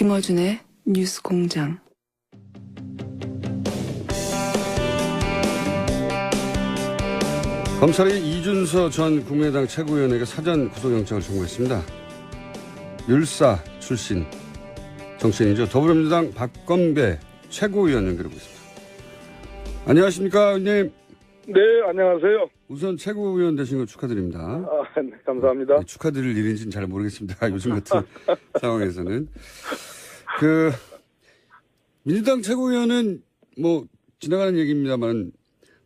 김어준의 뉴스 공장. 검찰이 이준서 전 국민의당 최고위원에게 사전 구속영장을 청구했습니다. 율사 출신 정치인이죠. 더불어민주당 박건배 최고위원 연결하고 있습니다. 안녕하십니까, 의원님. 네, 안녕하세요. 우선 최고위원 되신 거 축하드립니다. 네, 감사합니다. 네, 축하드릴 일인지는 잘 모르겠습니다. 요즘 같은 상황에서는. 민주당 최고위원은 뭐 지나가는 얘기입니다만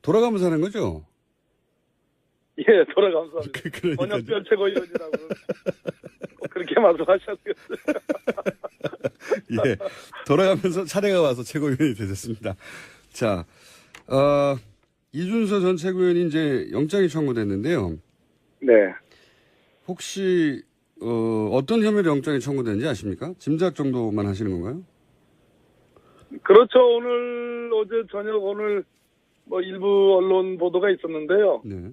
돌아가면서 하는 거죠? 예, 돌아가면서 번역별 최고위원이라고 그렇게 말씀하셨어요. 예, 돌아가면서 차례가 와서 최고위원이 되셨습니다. 자, 이준서 전 최고위원이 이제 영장이 청구됐는데요. 네. 혹시 어떤 혐의로 영장이 청구됐는지 아십니까? 짐작 정도만 하시는 건가요? 그렇죠. 어제 저녁 오늘 뭐 일부 언론 보도가 있었는데요. 네.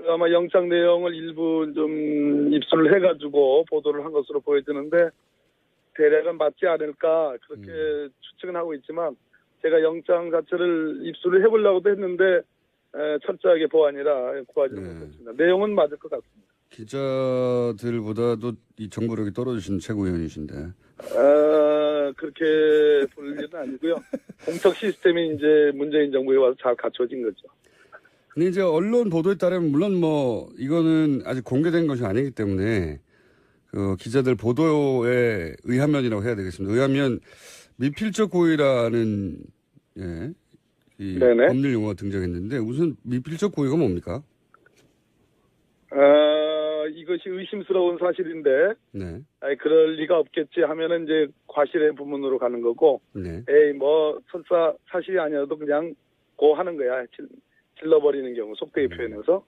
아마 영장 내용을 일부 좀 입수를 해가지고 보도를 한 것으로 보여지는데 대략은 맞지 않을까 그렇게 추측은 하고 있지만 제가 영장 자체를 입수를 해보려고도 했는데 철저하게 보안이라 구하지는 못했습니다. 내용은 맞을 것 같습니다. 기자들보다도 이 정보력이 떨어지신 최고위원이신데. 그렇게 볼 일은 아니고요. 공적 시스템이 이제 문재인 정부에 와서 잘 갖춰진 거죠. 근데 이제 언론 보도에 따르면 물론 뭐 이거는 아직 공개된 것이 아니기 때문에 그 기자들 보도에 의하면이라고 해야 되겠습니다. 의하면 미필적 고의라는 이 법률 용어가 등장했는데 우선 미필적 고의가 뭡니까? 이것이 의심스러운 사실인데 네. 그럴 리가 없겠지 하면은 이제 과실의 부분으로 가는 거고 네. 뭐 설사 사실이 아니어도 그냥 고하는 거야. 질러버리는 경우 속되게 표현해서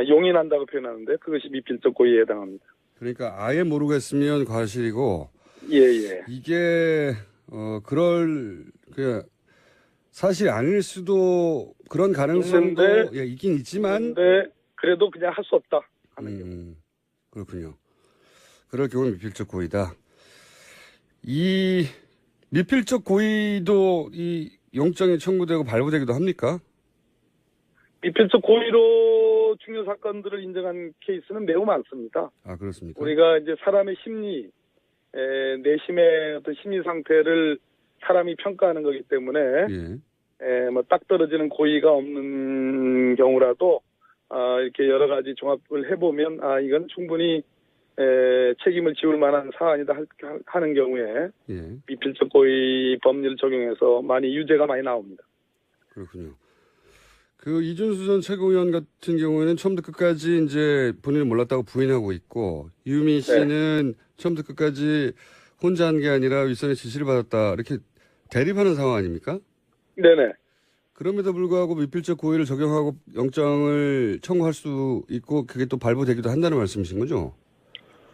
용인한다고 표현하는데 그것이 미필적 고의에 해당합니다. 그러니까 아예 모르겠으면 과실이고 예. 이게 사실 아닐 수도 그런 가능성도 있긴 있지만 근데 그래도 그냥 할 수 없다 하는 경우. 그렇군요. 그럴 경우는 미필적 고의다. 이 미필적 고의도 이 영장이 청구되고 발부되기도 합니까? 미필적 고의로 중요 사건들을 인정한 케이스는 매우 많습니다. 아, 그렇습니까? 우리가 이제 사람의 심리, 내심의 어떤 심리 상태를 사람이 평가하는 거기 때문에, 뭐 딱 떨어지는 고의가 없는 경우라도, 이렇게 여러 가지 종합을 해보면, 이건 충분히, 책임을 지울 만한 사안이다 하는 경우에, 미필적 고의 법률 적용해서 유죄가 많이 나옵니다. 그렇군요. 그 이준수 전 최고위원 같은 경우에는 처음부터 끝까지 이제 본인은 몰랐다고 부인하고 있고 유미 씨는 처음부터 끝까지 혼자 한 게 아니라 윗선의 지시를 받았다 이렇게 대립하는 상황 아닙니까? 네네. 그럼에도 불구하고 미필적 고의를 적용하고 영장을 청구할 수 있고 그게 또 발부되기도 한다는 말씀이신 거죠?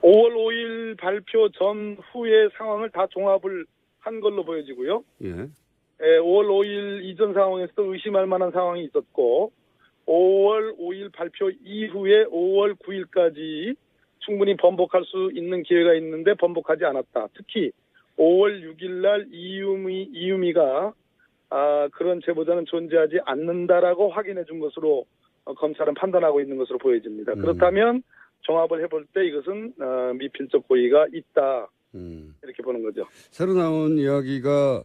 5월 5일 발표 전후의 상황을 다 종합을 한 걸로 보여지고요. 예. 5월 5일 이전 상황에서도 의심할 만한 상황이 있었고 5월 5일 발표 이후에 5월 9일까지 충분히 번복할 수 있는 기회가 있는데 번복하지 않았다. 특히 5월 6일 날 이유미가 그런 제보자는 존재하지 않는다라고 확인해 준 것으로 검찰은 판단하고 있는 것으로 보여집니다. 그렇다면 종합을 해볼 때 이것은 미필적 고의가 있다. 이렇게 보는 거죠. 새로 나온 이야기가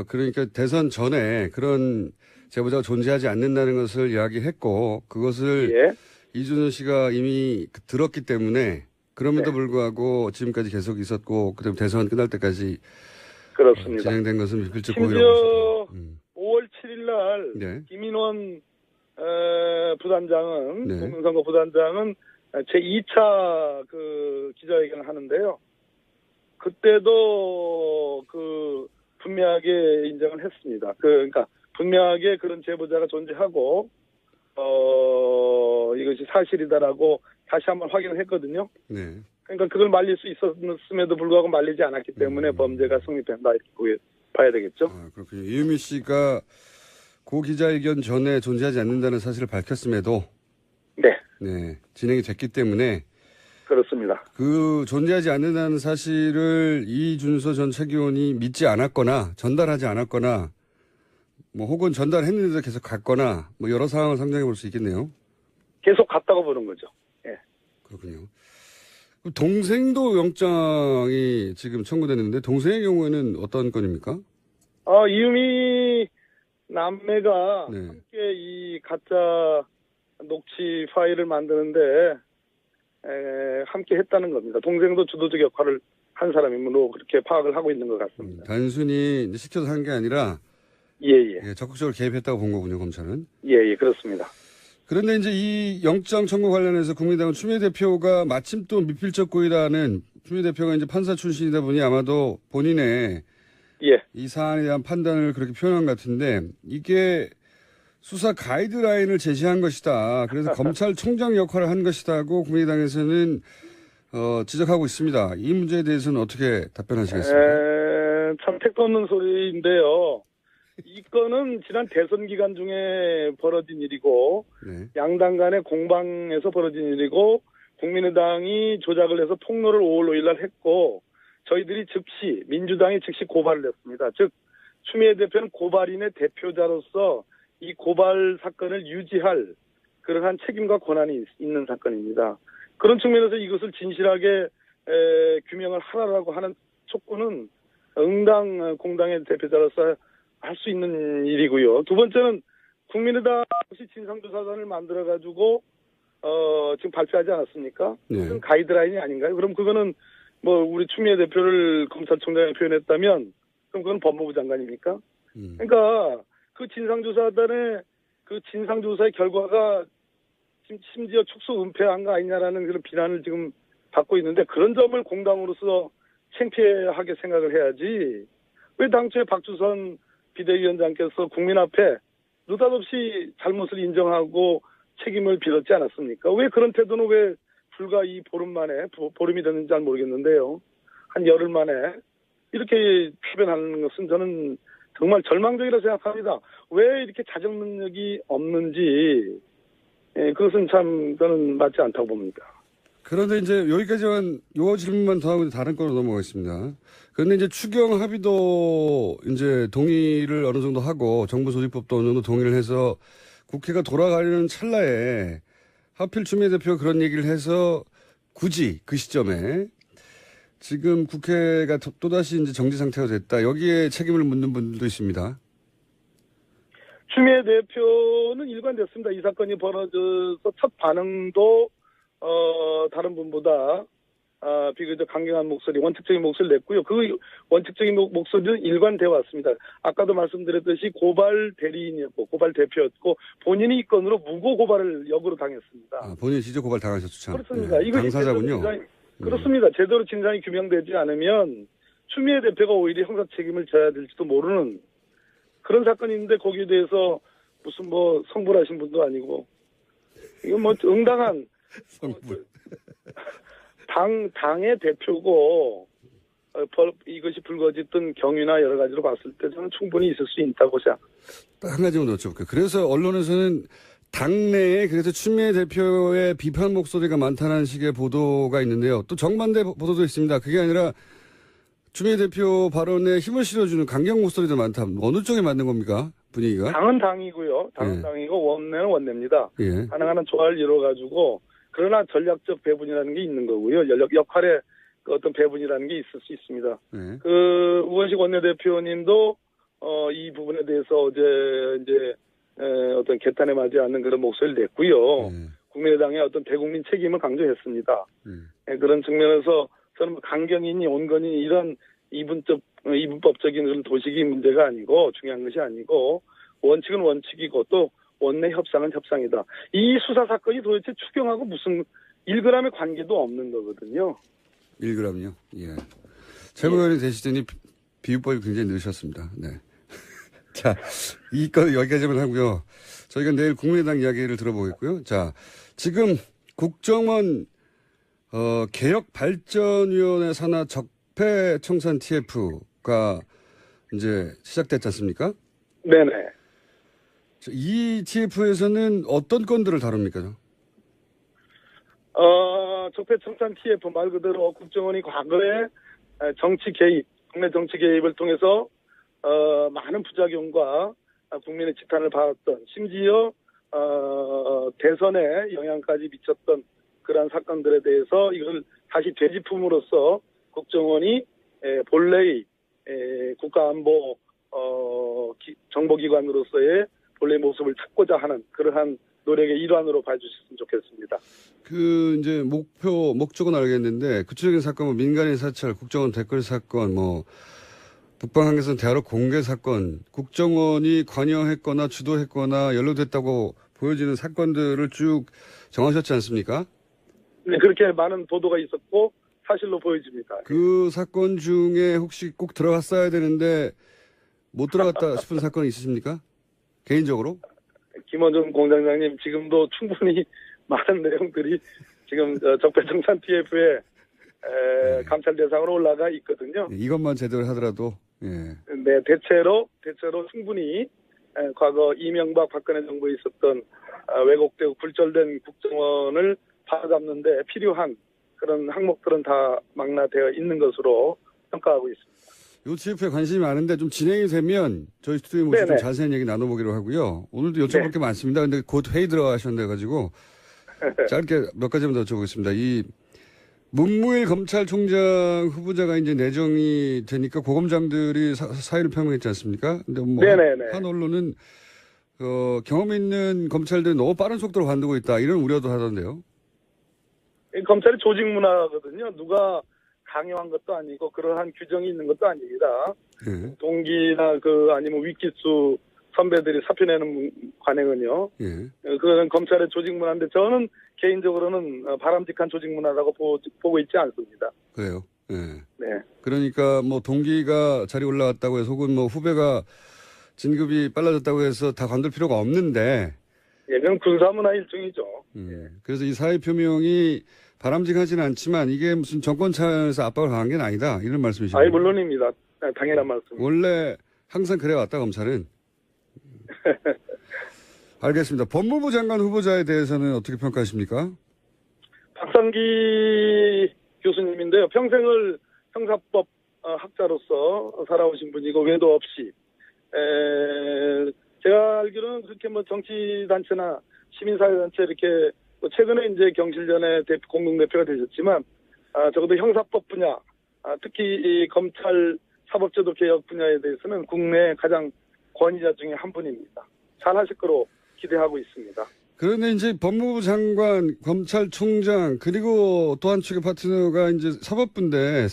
그러니까 대선 전에 그런 제보자가 존재하지 않는다는 것을 이야기했고 그것을 이준서 씨가 이미 들었기 때문에 그럼에도 불구하고 지금까지 계속 있었고 그다음에 대선 끝날 때까지 그렇습니다. 진행된 것은 미필적 고의라고 심지어 5월 7일 날 김인원 부단장은 공명선거 부단장은 제2차 그 기자회견을 하는데요. 그때도 분명하게 인정을 했습니다. 그러니까 분명하게 그런 제보자가 존재하고 이것이 사실이다라고 다시 한번 확인을 했거든요. 네. 그러니까 그걸 말릴 수 있었음에도 불구하고 말리지 않았기 때문에 범죄가 성립된다 이렇게 봐야 되겠죠. 그렇군요. 이유미 씨가 고 기자회견 전에 존재하지 않는다는 사실을 밝혔음에도 네, 진행이 됐기 때문에 그렇습니다. 그 존재하지 않는다는 사실을 이준서 전 최고위원이 믿지 않았거나 전달하지 않았거나 뭐 혹은 전달했는데도 계속 갔거나 뭐 여러 상황을 상정해 볼 수 있겠네요. 계속 갔다고 보는 거죠. 예. 그렇군요. 그럼 동생도 영장이 지금 청구됐는데 동생의 경우에는 어떤 건입니까? 이유미 남매가 네. 함께 이 가짜 녹취 파일을 만드는데 함께 했다는 겁니다. 동생도 주도적 역할을 한 사람이므로 그렇게 파악을 하고 있는 것 같습니다. 단순히 이제 시켜서 한 게 아니라 예. 적극적으로 개입했다고 본 거군요, 검찰은. 예, 그렇습니다. 그런데 이제 이 영장 청구 관련해서 국민의당은 추미애 대표가 마침 또 미필적 고의라는 추미애 대표가 이제 판사 출신이다 보니 아마도 본인의 예. 이 사안에 대한 판단을 그렇게 표현한 것 같은데 이게 수사 가이드라인을 제시한 것이다. 그래서 검찰총장 역할을 한 것이다고 국민의당에서는 지적하고 있습니다. 이 문제에 대해서는 어떻게 답변하시겠습니까? 참 택도 없는 소리인데요. 이 건은 지난 대선 기간 중에 벌어진 일이고 네. 양당 간의 공방에서 벌어진 일이고 국민의당이 조작을 해서 폭로를 5월 5일 날 했고 저희들이 즉시 민주당이 즉시 고발을 했습니다. 즉 추미애 대표는 고발인의 대표자로서 이 고발 사건을 유지할 그러한 책임과 권한이 있는 사건입니다. 그런 측면에서 이것을 진실하게 규명을 하라고 하는 촉구는 응당 공당의 대표자로서 할 수 있는 일이고요. 두 번째는 국민의당 혹시 진상조사단을 만들어가지고 지금 발표하지 않았습니까? 네. 그건 가이드라인이 아닌가요? 그럼 그거는 뭐 우리 추미애 대표를 검찰총장에 표현했다면 그럼 그건 법무부 장관입니까? 그러니까 그 진상조사단의 그 진상조사의 결과가 심지어 축소 은폐한 거 아니냐라는 그런 비난을 지금 받고 있는데 그런 점을 공당으로서 창피하게 생각을 해야지 왜 당초에 박주선 비대위원장께서 국민 앞에 느닷없이 잘못을 인정하고 책임을 빌었지 않았습니까? 왜 그런 태도는 왜 불과 이 보름 만에 보름이 됐는지 잘 모르겠는데요. 한 열흘 만에 이렇게 표현하는 것은 저는 정말 절망적이라고 생각합니다. 왜 이렇게 자정 능력이 없는지 그것은 참 저는 맞지 않다고 봅니다. 그런데 이제 여기까지만 요 질문만 더 하고 다른 거로 넘어가겠습니다. 그런데 이제 추경 합의도 이제 동의를 어느 정도 하고 정부 조직법도 어느 정도 동의를 해서 국회가 돌아가려는 찰나에 하필 추미애 대표가 그런 얘기를 해서 굳이 그 시점에 지금 국회가 또다시 이제 정지 상태가 됐다. 여기에 책임을 묻는 분들도 있습니다. 추미애 대표는 일관됐습니다. 이 사건이 벌어져서 첫 반응도 다른 분보다 비교적 강경한 목소리, 원칙적인 목소리를 냈고요. 그 원칙적인 목소리는 일관되어 왔습니다. 아까도 말씀드렸듯이 고발 대리인이었고 고발 대표였고 본인이 이 건으로 무고 고발을 역으로 당했습니다. 본인이 직접 고발 당하셨죠, 참. 그렇습니다. 네, 이것이 당사자군요. 그렇습니다. 제대로 진상이 규명되지 않으면 추미애 대표가 오히려 형사 책임을 져야 될지도 모르는 그런 사건이 있는데 거기에 대해서 무슨 뭐 성불하신 분도 아니고 이건 뭐 응당한 성불. 당의 대표고 이것이 불거졌던 경위나 여러 가지로 봤을 때 저는 충분히 있을 수 있다고 생각합니다. 한 가지만 더 여쭤볼게요. 그래서 언론에서는 당내에 그래서 추미애 대표의 비판 목소리가 많다는 식의 보도가 있는데요. 또 정반대 보도도 있습니다. 그게 아니라 추미애 대표 발언에 힘을 실어주는 강경 목소리도 많다. 어느 쪽에 맞는 겁니까? 분위기가? 당은 당이고요. 당은 예. 당이고 원내는 원내입니다. 예. 가능한 조화를 이뤄가지고 그러나 전략적 배분이라는 게 있는 거고요. 역할의 그 어떤 배분이라는 게 있을 수 있습니다. 예. 그 우원식 원내대표님도 이 부분에 대해서 어제 이제 어떤 개탄에 맞지 않는 그런 목소리를 냈고요. 국민의당의 어떤 대국민 책임을 강조했습니다. 그런 측면에서 저는 뭐 강경이니 온건이 이런 이분법적인 그런 도식이 문제가 아니고 중요한 것이 아니고 원칙은 원칙이고 또 원내 협상은 협상이다. 이 수사 사건이 도대체 추경하고 무슨 1g의 관계도 없는 거거든요. 1g요? 예. 최고위원이 되시더니 비유법이 굉장히 늘으셨습니다. 네. 자, 이 건 여기까지만 하고요. 저희가 내일 국민의당 이야기를 들어보겠고요. 자, 지금 국정원 개혁발전위원회 산하 적폐청산 TF가 이제 시작됐지 않습니까? 네네. 이 TF에서는 어떤 건들을 다룹니까? 적폐청산 TF 말 그대로 국정원이 과거에 정치 개입, 국내 정치 개입을 통해서 많은 부작용과 국민의 지탄을 받았던, 심지어 대선에 영향까지 미쳤던 그러한 사건들에 대해서 이걸 다시 되짚음으로써 국정원이 본래의 국가안보 정보기관으로서의 본래 모습을 찾고자 하는 그러한 노력의 일환으로 봐주셨으면 좋겠습니다. 이제 목적은 알겠는데, 구체적인 사건, 뭐 민간인 사찰, 국정원 댓글 사건, 뭐, 북방한계선 대화록 공개 사건, 국정원이 관여했거나 주도했거나 연루됐다고 보여지는 사건들을 쭉 정하셨지 않습니까? 네, 그렇게 많은 보도가 있었고, 사실로 보여집니다. 그 사건 중에 혹시 꼭 들어갔어야 되는데, 못 들어갔다 싶은 사건이 있으십니까? 개인적으로? 김원준 공장장님, 지금도 충분히 많은 내용들이 지금 적폐청산 TF에 감찰 대상으로 올라가 있거든요. 이것만 제대로 하더라도, 예. 네, 대체로 충분히 과거 이명박 박근혜 정부에 있었던 왜곡되고 굴절된 국정원을 바로잡는 데 필요한 그런 항목들은 다 망라되어 있는 것으로 평가하고 있습니다. 요 TF에 관심이 많은데 좀 진행이 되면 저희 스튜디오에 모시고 좀 자세한 얘기 나눠보기로 하고요. 오늘도 여쭤볼 게 많습니다. 근데 곧 회의 들어가셨는데가지고 짧게 몇 가지만 더 여쭤보겠습니다. 이 문무일 검찰총장 후보자가 이제 내정이 되니까 고검장들이 사의를 표명했지 않습니까? 근데 뭐 한 언론은 경험 있는 검찰들이 너무 빠른 속도로 관두고 있다 이런 우려도 하던데요. 검찰이 조직 문화거든요. 누가 강요한 것도 아니고 그러한 규정이 있는 것도 아닙니다. 예. 동기나 아니면 윗기수 선배들이 사표 내는 관행은요. 예. 그거는 검찰의 조직 문화인데 저는 개인적으로는 바람직한 조직 문화라고 보고 있지 않습니다. 그래요. 예. 네. 그러니까 뭐 동기가 자리 올라왔다고 해서 혹은 뭐 후배가 진급이 빨라졌다고 해서 다 관둘 필요가 없는데. 예, 그건 군사 문화 일종이죠. 그래서 이 사의 표명이 바람직하지는 않지만 이게 무슨 정권 차원에서 압박을 가한 게 아니다. 이런 말씀이시죠? 아니, 물론입니다. 당연한 말씀. 원래 항상 그래왔다, 검찰은. 알겠습니다. 법무부 장관 후보자에 대해서는 어떻게 평가하십니까? 박상기 교수님인데요. 평생을 형사법 학자로서 살아오신 분이고 외도 없이 제가 알기로는 그렇게 뭐 정치단체나 시민사회단체 이렇게 최근에 이제 경실련의 공동대표가 되셨지만 적어도 형사법 분야 특히 이 검찰 사법제도 개혁 분야에 대해서는 국내 가장 권위자 중에 한 분입니다. 잘하실 거로 기대하고 있습니다. 그런데 이제 법무부 장관, 검찰총장 그리고 또 한 축의 파트너가 이제 사법부인데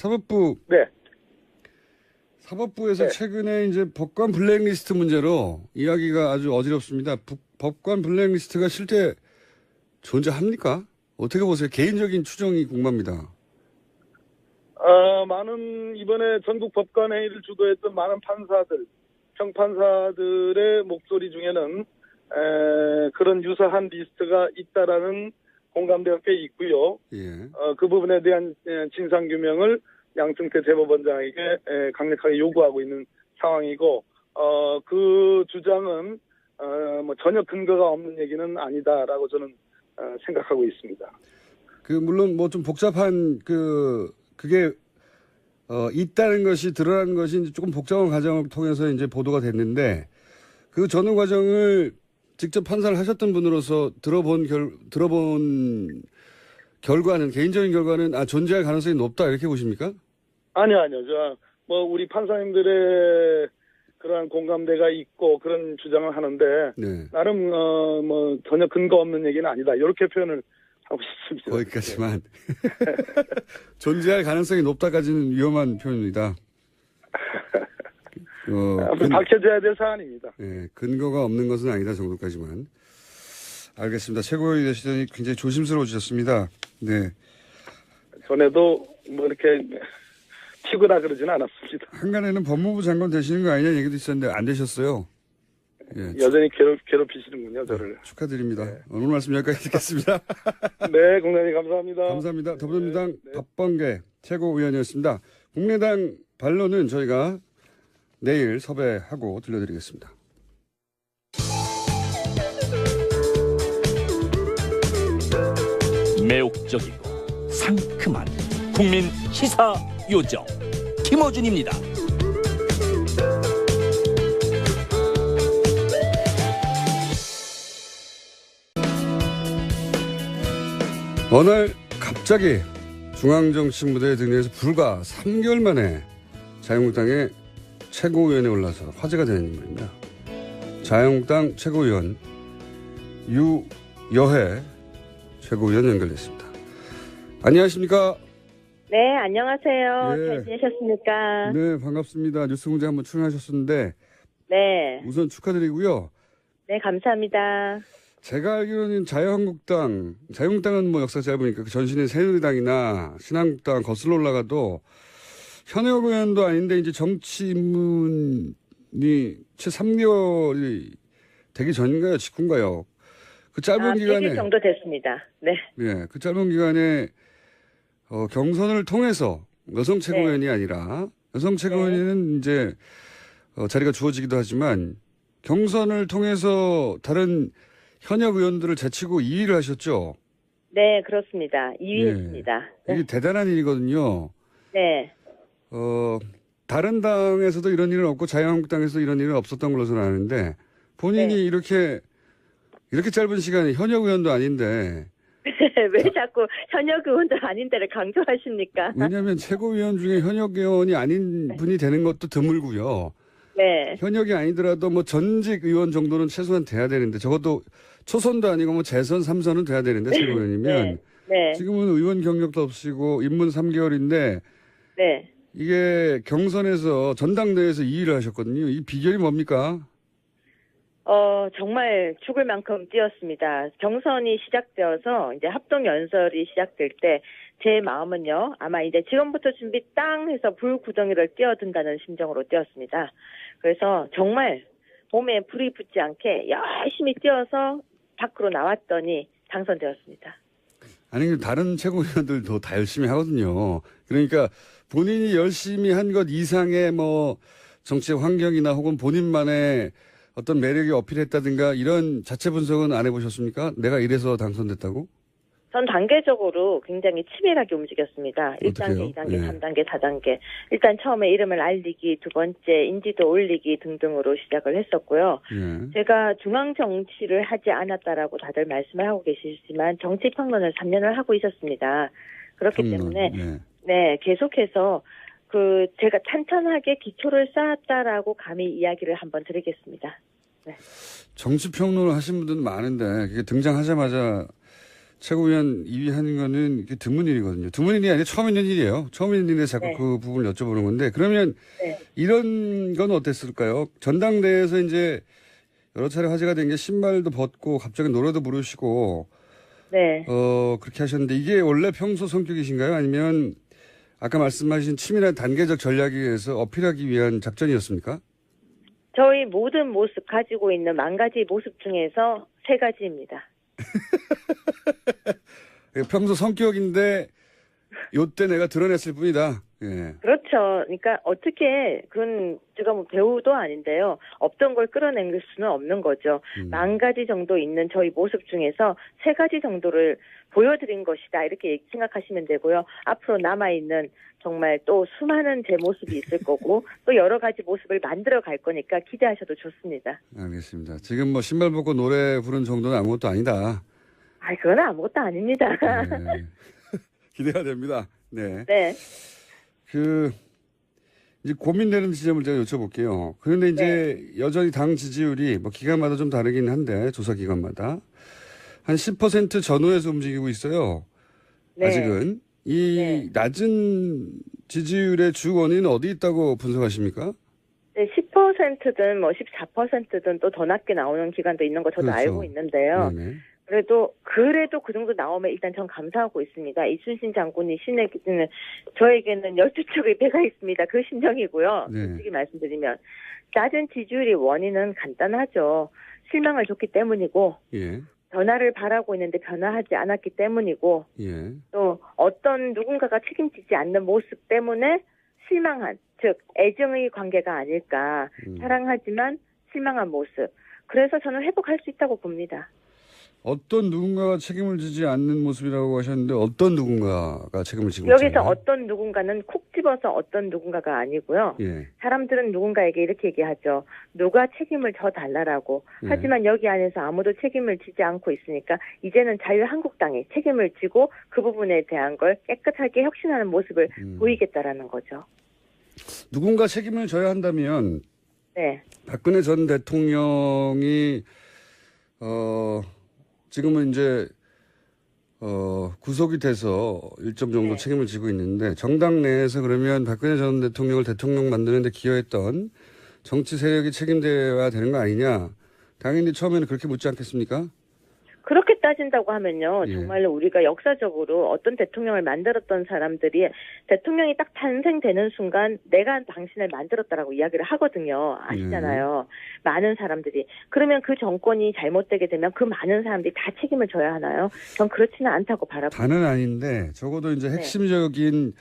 사법부에서 최근에 이제 법관 블랙리스트 문제로 이야기가 아주 어지럽습니다. 법관 블랙리스트가 실제 존재합니까? 어떻게 보세요? 개인적인 추정이 궁금합니다. 많은 이번에 전국 법관회의를 주도했던 많은 판사들, 평판사들의 목소리 중에는 그런 유사한 리스트가 있다라는 공감대가 꽤 있고요. 예. 그 부분에 대한 진상규명을 양승태 대법원장에게 강력하게 요구하고 있는 상황이고 그 주장은 뭐 전혀 근거가 없는 얘기는 아니다라고 저는 생각하고 있습니다. 물론 뭐 좀 복잡한 그게 있다는 것이 드러나는 것이 이제 조금 복잡한 과정을 통해서 이제 보도가 됐는데 그 전후 과정을 직접 판사를 하셨던 분으로서 들어본 결과는 개인적인 결과는 존재할 가능성이 높다 이렇게 보십니까? 아니요. 우리 판사님들의 그러한 공감대가 있고 그런 주장을 하는데 나름 뭐 전혀 근거 없는 얘기는 아니다. 이렇게 표현을 하고 싶습니다. 거기까지만. 존재할 가능성이 높다까지는 위험한 표현입니다. 밝혀져야 될 사안입니다. 네, 근거가 없는 것은 아니다 정도까지만. 알겠습니다. 최고위 되시더니 굉장히 조심스러워지셨습니다. 네. 전에도 뭐 이렇게 튀거나 그러지는 않았습니다. 한간에는 법무부 장관 되시는 거 아니냐 얘기도 있었는데 안 되셨어요. 예, 여전히 괴롭히시는군요, 저를. 축하드립니다. 오늘 말씀 여기까지 듣겠습니다. 네, 공장님 감사합니다. 감사합니다. 더불어민주당 박범계 최고위원이었습니다. 국민의당 반론은 저희가 내일 섭외하고 들려드리겠습니다. 매혹적이고 상큼한 국민 시사 요정 김어준입니다. 어느 날 갑자기 중앙정치 무대에 등장해서 불과 3개월 만에 자유한국당의 최고위원에 올라서 화제가 되는 인물입니다. 자유한국당 최고위원 유여해 최고위원 연결됐습니다. 안녕하십니까? 네, 안녕하세요. 예. 잘 지내셨습니까? 네, 반갑습니다. 뉴스공장 한번 출연하셨었는데 네. 우선 축하드리고요. 네, 감사합니다. 제가 알기로는 자유한국당은 뭐 역사 짧으니까 그 전신의 새누리당이나 신한국당 거슬러 올라가도 현역 의원도 아닌데 이제 정치 입문이 채 3개월이 되기 전인가요? 직후인가요? 그 짧은 기간에 100일 정도 됐습니다. 네. 예, 그 짧은 기간에 경선을 통해서 여성 최고위원이 아니라 여성 최고위원은 이제 자리가 주어지기도 하지만 경선을 통해서 다른 현역 의원들을 제치고 2위를 하셨죠? 네, 그렇습니다. 2위 예. 했습니다. 이게 네. 대단한 일이거든요. 네. 다른 당에서도 이런 일은 없고 자유한국당에서도 이런 일은 없었던 걸로 저는 아는데 본인이 네. 이렇게 짧은 시간에 현역 의원도 아닌데 왜 자꾸 현역 의원도 아닌 데를 강조하십니까? 왜냐하면 최고위원 중에 현역 의원이 아닌 분이 되는 것도 드물고요. 네. 현역이 아니더라도 뭐 전직 의원 정도는 최소한 돼야 되는데 적어도 초선도 아니고 뭐 재선 3선은 돼야 되는데 최고위원이면 네. 지금은 의원 경력도 없으시고 입문 3개월인데 네. 이게 경선에서 전당대회에서 2위를 하셨거든요. 이 비결이 뭡니까? 정말 죽을 만큼 뛰었습니다. 경선이 시작되어서 이제 합동 연설이 시작될 때 제 마음은요, 아마 이제 지금부터 준비 땅 해서 불구덩이를 뛰어든다는 심정으로 뛰었습니다. 그래서 정말 몸에 불이 붙지 않게 열심히 뛰어서 밖으로 나왔더니 당선되었습니다. 아니, 다른 최고위원들도 다 열심히 하거든요. 그러니까 본인이 열심히 한 것 이상의 뭐 정치적 환경이나 혹은 본인만의 어떤 매력이 어필했다든가 이런 자체 분석은 안 해보셨습니까? 내가 이래서 당선됐다고? 전 단계적으로 굉장히 치밀하게 움직였습니다. 어떡해요? 1단계, 2단계, 예. 3단계, 4단계. 일단 처음에 이름을 알리기, 두 번째 인지도 올리기 등등으로 시작을 했었고요. 예. 제가 중앙 정치를 하지 않았다라고 다들 말씀을 하고 계시지만 정치 평론을 3년을 하고 있었습니다. 그렇기 때문에 예. 네, 계속해서 제가 탄탄하게 기초를 쌓았다라고 감히 이야기를 한번 드리겠습니다. 네. 정치 평론을 하신 분들은 많은데 그게 등장하자마자 최고위원 2위 하는 거는 이게 드문 일이거든요. 드문 일이 아니라 처음 있는 일이에요. 처음 있는 일에 자꾸 네. 그 부분을 여쭤보는 건데 그러면 네. 이런 건 어땠을까요? 전당대회에서 이제 여러 차례 화제가 된 게 신발도 벗고 갑자기 노래도 부르시고 네. 그렇게 하셨는데 이게 원래 평소 성격이신가요? 아니면 아까 말씀하신 치밀한 단계적 전략에 의해서 어필하기 위한 작전이었습니까? 저희 모든 모습 가지고 있는 10가지 모습 중에서 3가지입니다. 평소 성격인데 요때 내가 드러냈을 뿐이다. 예. 그렇죠. 그러니까 어떻게 그건 제가 뭐 배우도 아닌데요. 없던 걸 끌어낼 수는 없는 거죠. 10가지 정도 있는 저희 모습 중에서 3가지 정도를 보여드린 것이다. 이렇게 생각하시면 되고요. 앞으로 남아있는 정말 또 수많은 제 모습이 있을 거고 또 여러 가지 모습을 만들어 갈 거니까 기대하셔도 좋습니다. 알겠습니다. 지금 뭐 신발 벗고 노래 부른 정도는 아무것도 아니다. 그건 아무것도 아닙니다. 네. 기대가 됩니다. 네. 네. 이제 고민되는 지점을 제가 여쭤볼게요. 그런데 이제 여전히 당 지지율이 뭐 기간마다 좀 다르긴 한데 조사 기간마다 한 10% 전후에서 움직이고 있어요. 네. 아직은 이 낮은 지지율의 주 원인은 어디 있다고 분석하십니까? 네, 10%든 뭐 14%든 또 더 낮게 나오는 기간도 있는 거 저도 그렇죠. 알고 있는데요. 네네. 그래도 그 정도 나오면 일단 전 감사하고 있습니다. 이순신 장군이 신에게는 저에게는 12척의 배가 있습니다. 그 심정이고요. 네. 솔직히 말씀드리면 낮은 지지율의 원인은 간단하죠. 실망을 줬기 때문이고 예. 변화를 바라고 있는데 변화하지 않았기 때문이고 예. 또 어떤 누군가가 책임지지 않는 모습 때문에 실망한, 즉 애정의 관계가 아닐까. 사랑하지만 실망한 모습. 그래서 저는 회복할 수 있다고 봅니다. 어떤 누군가가 책임을 지지 않는 모습이라고 하셨는데 어떤 누군가가 책임을 지고 여기서 있잖아요. 어떤 누군가는 콕 집어서 어떤 누군가가 아니고요. 예. 사람들은 누군가에게 이렇게 얘기하죠. 누가 책임을 져 달라라고. 예. 하지만 여기 안에서 아무도 책임을 지지 않고 있으니까 이제는 자유한국당이 책임을 지고 그 부분에 대한 걸 깨끗하게 혁신하는 모습을 보이겠다라는 거죠. 누군가 책임을 져야 한다면 네. 박근혜 전 대통령이 지금은 이제 구속이 돼서 일정 정도 네. 책임을 지고 있는데 정당 내에서 그러면 박근혜 전 대통령을 대통령 만드는 데 기여했던 정치 세력이 책임져야 되는 거 아니냐. 당연히 처음에는 그렇게 묻지 않겠습니까? 그렇게 따진다고 하면요. 예. 정말로 우리가 역사적으로 어떤 대통령을 만들었던 사람들이 대통령이 딱 탄생되는 순간 내가 당신을 만들었다라고 이야기를 하거든요. 아시잖아요. 많은 사람들이. 그러면 그 정권이 잘못되게 되면 그 많은 사람들이 다 책임을 져야 하나요? 전 그렇지는 않다고 바라봅니다. 다는 아닌데 적어도 이제 핵심적인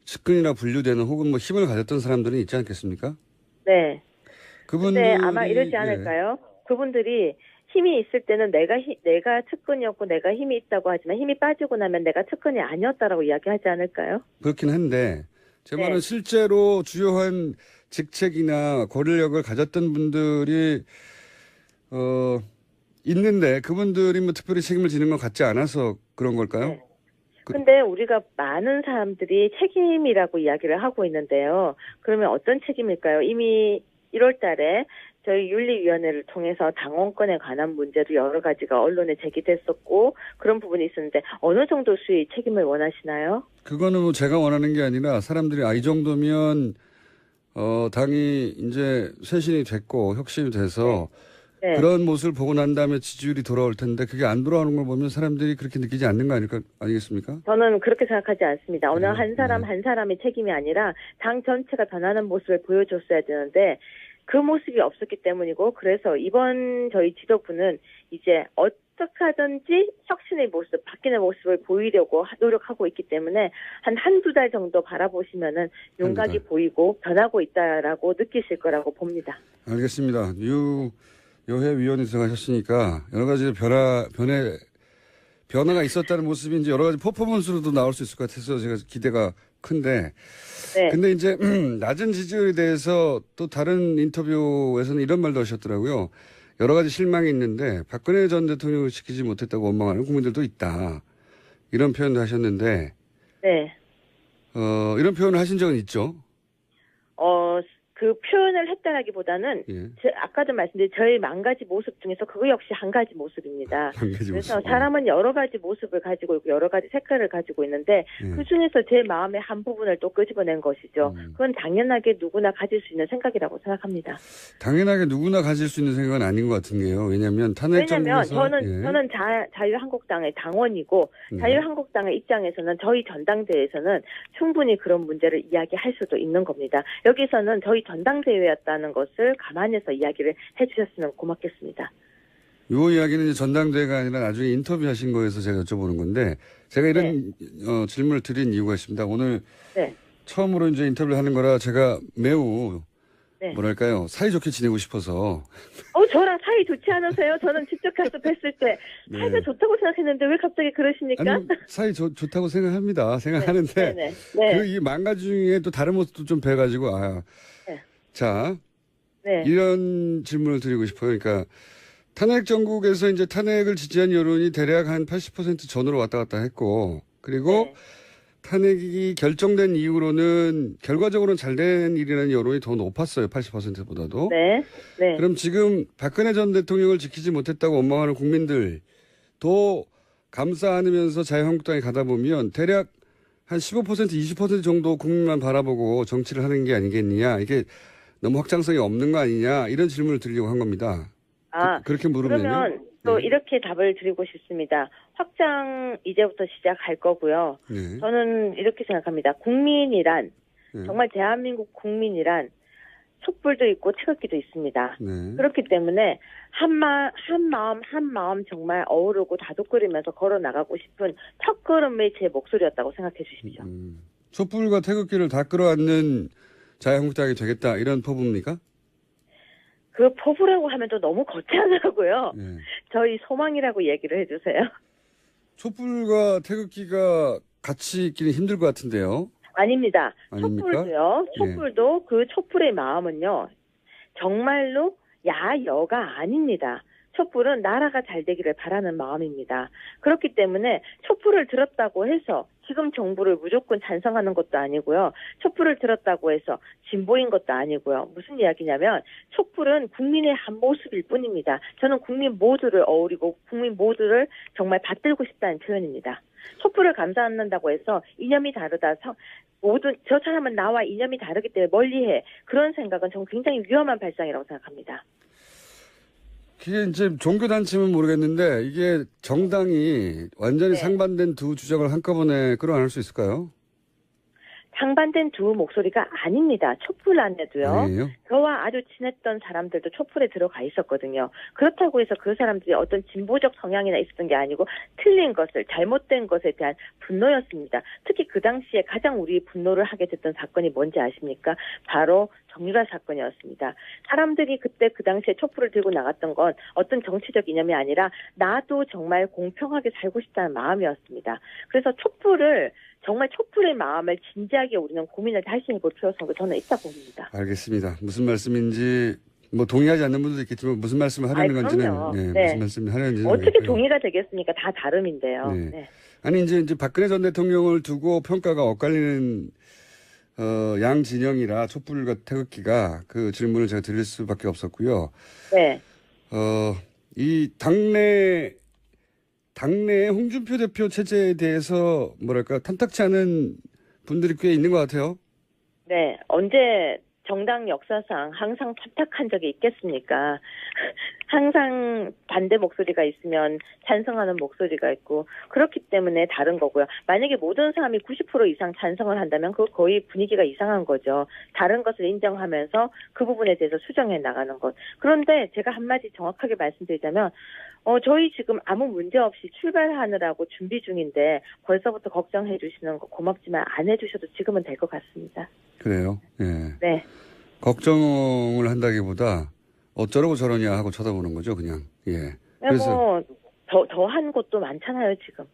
측근이나 분류되는 혹은 뭐 힘을 가졌던 사람들은 있지 않겠습니까? 네. 그분들이 근데 아마 이러지 않을까요? 그분들이 힘이 있을 때는 내가 측근이었고 내가 힘이 있다고 하지만 힘이 빠지고 나면 내가 측근이 아니었다라고 이야기하지 않을까요? 그렇긴 한데 제 말은 네. 실제로 주요한 직책이나 권력을 가졌던 분들이 있는데 그분들이 뭐 특별히 책임을 지는 것 같지 않아서 그런 걸까요? 네. 근데 우리가 많은 사람들이 책임이라고 이야기를 하고 있는데요. 그러면 어떤 책임일까요? 이미 1월 달에 저희 윤리위원회를 통해서 당원권에 관한 문제도 여러 가지가 언론에 제기됐었고 그런 부분이 있었는데 어느 정도 수의 책임을 원하시나요? 그거는 뭐 제가 원하는 게 아니라 사람들이 이 정도면 당이 이제 쇄신이 됐고 혁신이 돼서 네. 그런 모습을 보고 난 다음에 지지율이 돌아올 텐데 그게 안 돌아오는 걸 보면 사람들이 그렇게 느끼지 않는 거 아니겠습니까? 저는 그렇게 생각하지 않습니다. 어느 그래요? 한 사람 한 사람의 책임이 아니라 당 전체가 변하는 모습을 보여줬어야 되는데 그 모습이 없었기 때문이고 그래서 이번 저희 지도부는 이제 어떻게 하든지 혁신의 모습, 바뀌는 모습을 보이려고 노력하고 있기 때문에 한두 달 정도 바라보시면은 윤곽이 보이고 변하고 있다라고 느끼실 거라고 봅니다. 알겠습니다. 유여회 위원회에서 가셨으니까 여러 가지 변화가 있었다는 모습이 이제 여러 가지 퍼포먼스로도 나올 수 있을 것 같아서 제가 기대가 큰데. 네. 근데 이제 낮은 지지율에 대해서 또 다른 인터뷰에서는 이런 말도 하셨더라고요. 여러 가지 실망이 있는데 박근혜 전 대통령을 지키지 못했다고 원망하는 국민들도 있다. 이런 표현도 하셨는데. 네. 이런 표현을 하신 적은 있죠? 그 표현을 했다라기보다는 예. 아까도 말씀드린 저희 만 가지 모습 중에서 그거 역시 한 가지 모습입니다. 한 가지 그래서 모습. 사람은 여러 가지 모습을 가지고 있고 여러 가지 색깔을 가지고 있는데 예. 그 중에서 제 마음의 한 부분을 또 끄집어낸 것이죠. 그건 당연하게 누구나 가질 수 있는 생각이라고 생각합니다. 당연하게 누구나 가질 수 있는 생각은 아닌 것 같은 게요. 왜냐하면 탄핵 왜냐하면 정부에서 저는 자유한국당의 당원이고 자유한국당의 입장에서는 저희 전당대회에서는 충분히 그런 문제를 이야기할 수도 있는 겁니다. 여기서는 저희 전당대회였다는 것을 감안해서 이야기를 해주셨으면 고맙겠습니다. 이 이야기는 이제 전당대회가 아니라 나중에 인터뷰하신 거에서 제가 여쭤보는 건데 제가 이런 질문을 드린 이유가 있습니다. 오늘 네. 처음으로 이제 인터뷰를 하는 거라 제가 매우 네. 뭐랄까요 사이좋게 지내고 싶어서 저랑 사이 좋지 않으세요? 저는 직접 가서 뵀을 때 네. 사이가 좋다고 생각했는데 왜 갑자기 그러십니까? 아니 사이 좋다고 생각합니다. 생각하는데 네. 네. 그 이 망가지 중에 또 다른 모습도 좀 뵈가지고 네. 자 네. 이런 질문을 드리고 싶어요. 그러니까 탄핵 정국에서 이제 탄핵을 지지한 여론이 대략 한 80% 전으로 왔다 갔다 했고 그리고 네. 탄핵이 결정된 이후로는 결과적으로는 잘된 일이라는 여론이 더 높았어요. 80%보다도. 네. 네. 그럼 지금 박근혜 전 대통령을 지키지 못했다고 원망하는 국민들도 감싸 안으면서 자유한국당에 가다 보면 대략 한 15% 20% 정도 국민만 바라보고 정치를 하는 게 아니겠느냐. 이게 너무 확장성이 없는 거 아니냐. 이런 질문을 드리려고 한 겁니다. 그렇게 물으면요. 그러면 또 이렇게 답을 드리고 싶습니다. 확장 이제부터 시작할 거고요. 네. 저는 이렇게 생각합니다. 국민이란 네. 정말 대한민국 국민이란 촛불도 있고 태극기도 있습니다. 네. 그렇기 때문에 한 마음 정말 어우르고 다독거리면서 걸어 나가고 싶은 첫걸음의 제 목소리였다고 생각해 주십시오. 촛불과 태극기를 다 끌어안는 자유한국당이 되겠다 이런 포부입니까? 그 포부라고 하면 또 너무 거창하고요. 예. 저희 소망이라고 얘기를 해주세요. 촛불과 태극기가 같이 있기는 힘들 것 같은데요. 아닙니다. 아닙니까? 촛불도요. 촛불도 그 촛불의 마음은요. 정말로 야여가 아닙니다. 촛불은 나라가 잘 되기를 바라는 마음입니다. 그렇기 때문에 촛불을 들었다고 해서 지금 정부를 무조건 찬성하는 것도 아니고요. 촛불을 들었다고 해서 진보인 것도 아니고요. 무슨 이야기냐면 촛불은 국민의 한 모습일 뿐입니다. 저는 국민 모두를 어우리고 국민 모두를 정말 받들고 싶다는 표현입니다. 촛불을 감사한다고 해서 이념이 다르다. 모든 저 사람은 나와 이념이 다르기 때문에 멀리해. 그런 생각은 저는 굉장히 위험한 발상이라고 생각합니다. 그게 이제 종교단체면 모르겠는데 이게 정당이 완전히 네. 상반된 두 주장을 한꺼번에 끌어안을 수 있을까요? 상반된 두 목소리가 아닙니다. 촛불 안에도요. 아니에요? 저와 아주 친했던 사람들도 촛불에 들어가 있었거든요. 그렇다고 해서 그 사람들이 어떤 진보적 성향이나 있었던 게 아니고 틀린 것을, 잘못된 것에 대한 분노였습니다. 특히 그 당시에 가장 우리 분노를 하게 됐던 사건이 뭔지 아십니까? 바로 정유라 사건이었습니다. 사람들이 그때 그 당시에 촛불을 들고 나갔던 건 어떤 정치적 이념이 아니라 나도 정말 공평하게 살고 싶다는 마음이었습니다. 그래서 정말 촛불의 마음을 진지하게 우리는 고민을 다시 해볼 필요성도 저는 있다고 봅니다. 알겠습니다. 무슨 말씀인지 뭐 동의하지 않는 분도 있겠지만 무슨 말씀을 하려는 건지는 무슨 말씀을 하려는지는 어떻게 모르겠고요. 동의가 되겠습니까? 다 다름인데요. 네. 네. 아니 이제 박근혜 전 대통령을 두고 평가가 엇갈리는 양 진영이라 촛불과 태극기가 그 질문을 제가 드릴 수밖에 없었고요. 네. 이 당내 홍준표 대표 체제에 대해서 뭐랄까 탐탁치 않은 분들이 꽤 있는 것 같아요. 네. 언제 정당 역사상 항상 탐탁한 적이 있겠습니까? 항상 반대 목소리가 있으면 찬성하는 목소리가 있고 그렇기 때문에 다른 거고요. 만약에 모든 사람이 90% 이상 찬성을 한다면 그거 거의 분위기가 이상한 거죠. 다른 것을 인정하면서 그 부분에 대해서 수정해 나가는 것. 그런데 제가 한마디 정확하게 말씀드리자면 저희 지금 아무 문제 없이 출발하느라고 준비 중인데 벌써부터 걱정해 주시는 거 고맙지만 안 해주셔도 지금은 될 것 같습니다. 그래요? 예. 네. 걱정을 한다기보다 어쩌라고 저러냐 하고 쳐다보는 거죠, 그냥. 예. 그래서 더한 것도 많잖아요, 지금.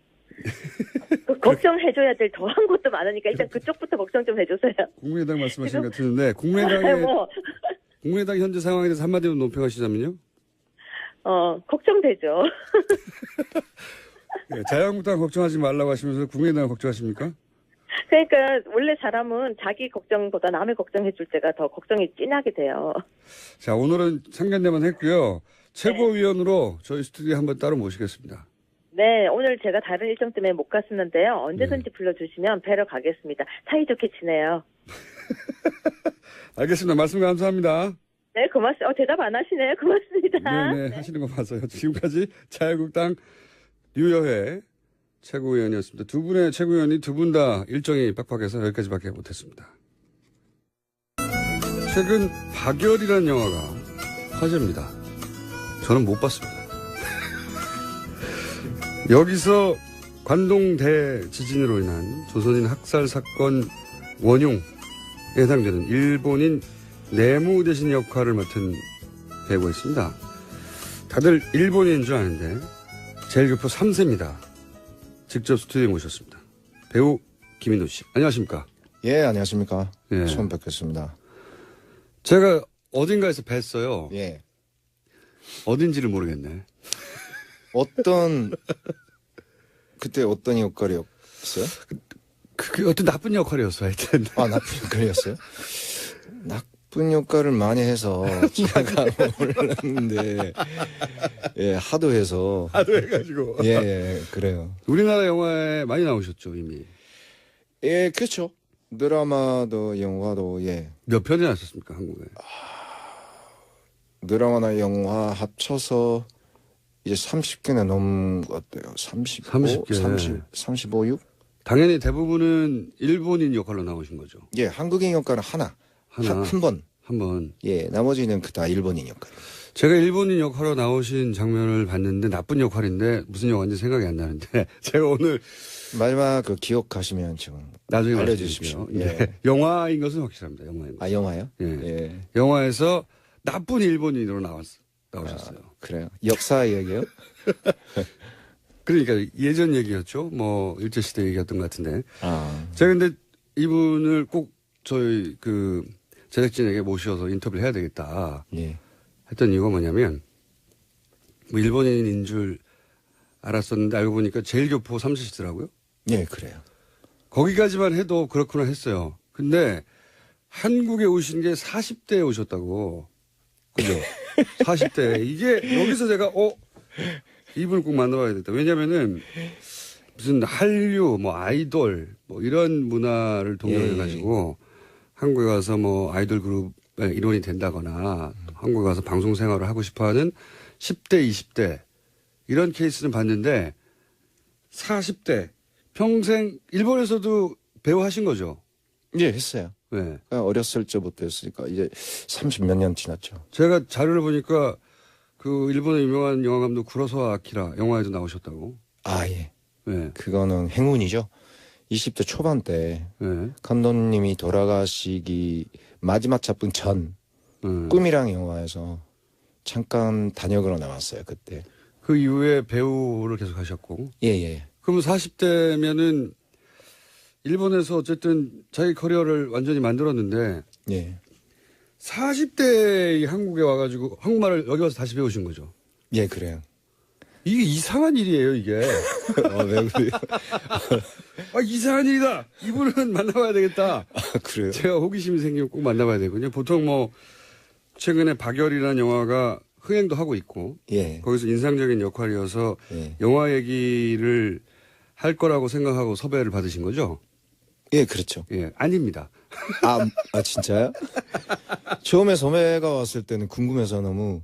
걱정해줘야 될 더한 것도 많으니까 일단 그쪽부터 걱정 좀 해주세요. 국민의당 말씀하시는 것 지금? 같은데 국민의당 현재 상황에 대해서 한마디로 논평하시자면요? 걱정되죠. 예, 자유한국당 걱정하지 말라고 하시면서 국민의당 걱정하십니까? 그러니까 원래 사람은 자기 걱정보다 남의 걱정해줄 때가 더 걱정이 진하게 돼요. 자, 오늘은 상견례만 했고요. 최고위원으로 저희 스튜디오에 한번 따로 모시겠습니다. 네, 오늘 제가 다른 일정 때문에 못 갔었는데요. 언제든지 불러주시면 뵈러 가겠습니다. 사이좋게 지내요. 알겠습니다. 말씀 감사합니다. 네, 고맙습니다. 대답 안 하시네요. 고맙습니다. 네, 하시는 거 봐서요. 지금까지 자유한국당 류여회 최고위원이었습니다. 두 분의 최고위원이 두 분 다 일정이 빡빡해서 여기까지밖에 못했습니다. 최근 박열이라는 영화가 화제입니다. 저는 못 봤습니다. 여기서 관동 대지진으로 인한 조선인 학살 사건 원흉에 해당되는 일본인 내무 대신 역할을 맡은 배우가 있습니다. 다들 일본인인 줄 아는데 제일교포 3세입니다. 직접 스튜디오에 모셨습니다. 배우 김인도 씨. 안녕하십니까? 예, 안녕하십니까? 예. 처음 뵙겠습니다. 제가 어딘가에서 뵀어요. 예. 어딘지를 모르겠네. 그때 어떤 역할이었어요? 그게 어떤 나쁜 역할이었어, 하여튼. 아, 나쁜 역할이었어요? 나쁜 역할을 많이 해서 제가 몰랐는데, 예, 하도 해서. 하도 해가지고. 예, 그래요. 우리나라 영화에 많이 나오셨죠, 이미. 예, 그렇죠. 드라마도 영화도, 예. 몇 편이나 하셨습니까, 한국에? 드라마나 영화 합쳐서 이제 30개나 넘은 것 같아요. 35? 30개. 35, 6? 당연히 대부분은 일본인 역할로 나오신 거죠. 예, 한국인 역할은 하나. 한 번. 한 번. 예, 나머지는 다 일본인 역할. 제가 일본인 역할로 나오신 장면을 봤는데 나쁜 역할인데 무슨 영화인지 생각이 안 나는데 제가 오늘 마지막 기억하시면 지금 나중에 알려주십시오. 말씀드릴게요. 예. 네. 영화인 것은 확실합니다. 영화인 것. 아, 영화요? 예. 예. 영화에서 나쁜 일본인으로 나오셨어요. 그래요. 역사 얘기요? 그러니까 예전 얘기였죠. 뭐 일제시대 얘기였던 것 같은데. 아, 제가 근데 이분을 꼭 저희 그 제작진에게 모셔서 인터뷰를 해야 되겠다 예. 했던 이유가 뭐냐면 뭐 일본인인 줄 알았었는데 알고 보니까 제일교포 사무실이더라고요. 예, 그래요. 거기까지만 해도 그렇구나 했어요. 근데 한국에 오신 게 40대에 오셨다고. 그죠? 40대. 이게 여기서 제가 이분을 꼭 만나봐야겠다. 왜냐면은 무슨 한류, 뭐 아이돌, 뭐 이런 문화를 동경해가지고 한국에 가서 뭐 아이돌 그룹의 일원이 된다거나 한국에 가서 방송 생활을 하고 싶어하는 10대, 20대 이런 케이스는 봤는데 40대 평생 일본에서도 배우 하신 거죠? 예, 했어요. 네. 어렸을 적부터 했으니까 이제 30몇 년 지났죠. 제가 자료를 보니까 그 일본의 유명한 영화 감독 구로사와 아키라 영화에도 나오셨다고. 아, 예. 네. 그거는 행운이죠. 20대 초반 때 네. 감독님이 돌아가시기 마지막 작품 전 꿈이랑 영화에서 잠깐 단역으로 나왔어요. 그때. 그 이후에 배우를 계속 하셨고. 예, 예. 그러면 40대면은 일본에서 어쨌든 자기 커리어를 완전히 만들었는데 예. 40대 한국에 와가지고 한국말을 여기 와서 다시 배우신 거죠. 예, 그래요. 이게 이상한 일이에요, 이게. 왜 그래요? 이상한 일이다. 이분은 만나봐야 되겠다. 그래요? 제가 호기심이 생기면 꼭 만나봐야 되거든요. 보통 뭐 최근에 박열이라는 영화가 흥행도 하고 있고 예. 거기서 인상적인 역할이어서 예. 영화 얘기를 할 거라고 생각하고 섭외를 받으신 거죠? 예, 그렇죠. 예, 아닙니다. 진짜요? 처음에 소매가 왔을 때는 궁금해서 너무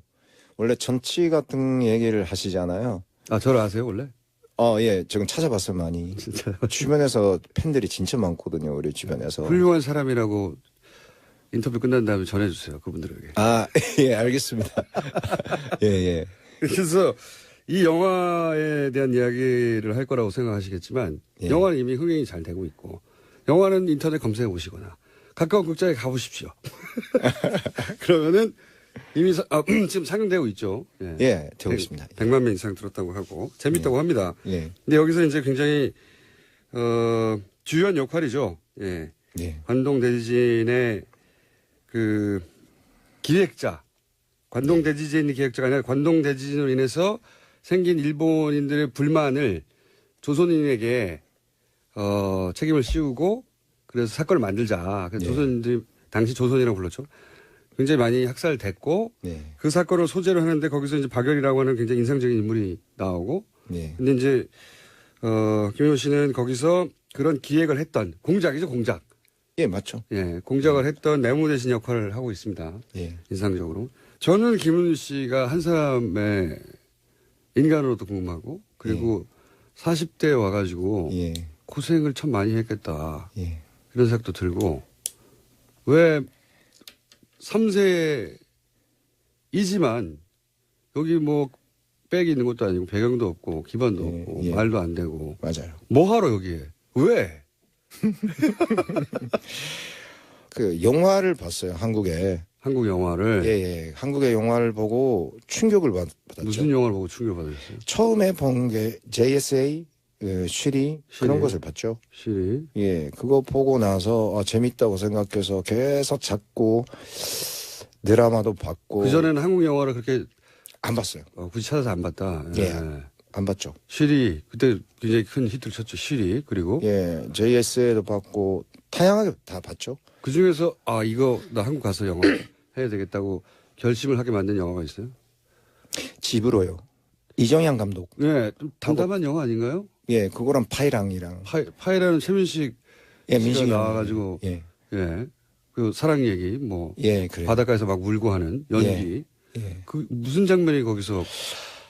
원래 전치 같은 얘기를 하시잖아요. 저를 아세요, 원래? 예, 지금 찾아봤어요, 많이. 진짜요? 주변에서 팬들이 진짜 많거든요, 우리 주변에서. 훌륭한 사람이라고 인터뷰 끝난 다음에 전해주세요, 그분들에게. 예, 알겠습니다. 예, 예. 그래서 이 영화에 대한 이야기를 할 거라고 생각하시겠지만 예. 영화는 이미 흥행이 잘 되고 있고 영화는 인터넷 검색해 보시거나 가까운 극장에 가보십시오. 그러면은 이미 지금 상영되고 있죠. 예, 예, 되고 있습니다. 100만 명 이상 들었다고 하고 재밌다고 합니다. 예. 근데 여기서 이제 굉장히 주요한 역할이죠. 예. 예. 관동 대지진의 그 기획자, 관동 대지진이 기획자가 아니라 관동 대지진으로 인해서 생긴 일본인들의 불만을 조선인에게 책임을 씌우고 그래서 사건을 만들자. 그래서 네. 조선인들이 당시 조선이라고 불렀죠. 굉장히 많이 학살됐고 네. 그 사건을 소재로 하는데 거기서 이제 박열이라고 하는 굉장히 인상적인 인물이 나오고 네. 근데 이제 김효 씨는 거기서 그런 기획을 했던 공작이죠, 공작. 예, 맞죠. 예, 공작을 했던 내무 대신 역할을 하고 있습니다. 예. 인상적으로. 저는 김은우 씨가 한 사람의 인간으로도 궁금하고 그리고 40대에 와가지고 예. 고생을 참 많이 했겠다. 예. 그런 생각도 들고 왜 3세이지만 여기 뭐 백이 있는 것도 아니고 배경도 없고 기반도 예, 없고 예. 말도 안 되고 맞아요. 뭐 하러 여기에 왜? 그 영화를 봤어요, 한국에. 한국 영화를 예, 예. 한국의 영화를 보고 충격을 받았죠. 무슨 영화를 보고 충격을 받으셨어요? 처음에 본 게 JSA, 쉬리 그런 것을 봤죠. 시리. 예, 그거 보고 나서 재밌다고 생각해서 계속 찾고 드라마도 봤고. 그 전에는 한국 영화를 그렇게 안 봤어요. 굳이 찾아서 안 봤다. 예. 안 봤죠. 시리 그때 굉장히 큰 히트를 쳤죠. 시리 그리고 예, JSA도 봤고 다양하게 다 봤죠. 그 중에서 이거 나 한국 가서 영화 해야 되겠다고 결심을 하게 만든 영화가 있어요? 집으로요. 이정현 감독. 네, 좀 담담한 영화 아닌가요? 예, 그거랑 파이랑이랑. 파이라는 최민식 예, 씨가 민식이 나와가지고 예, 그 사랑 얘기 뭐 예, 그래요. 바닷가에서 막 울고 하는 연기 예. 그 무슨 장면이 거기서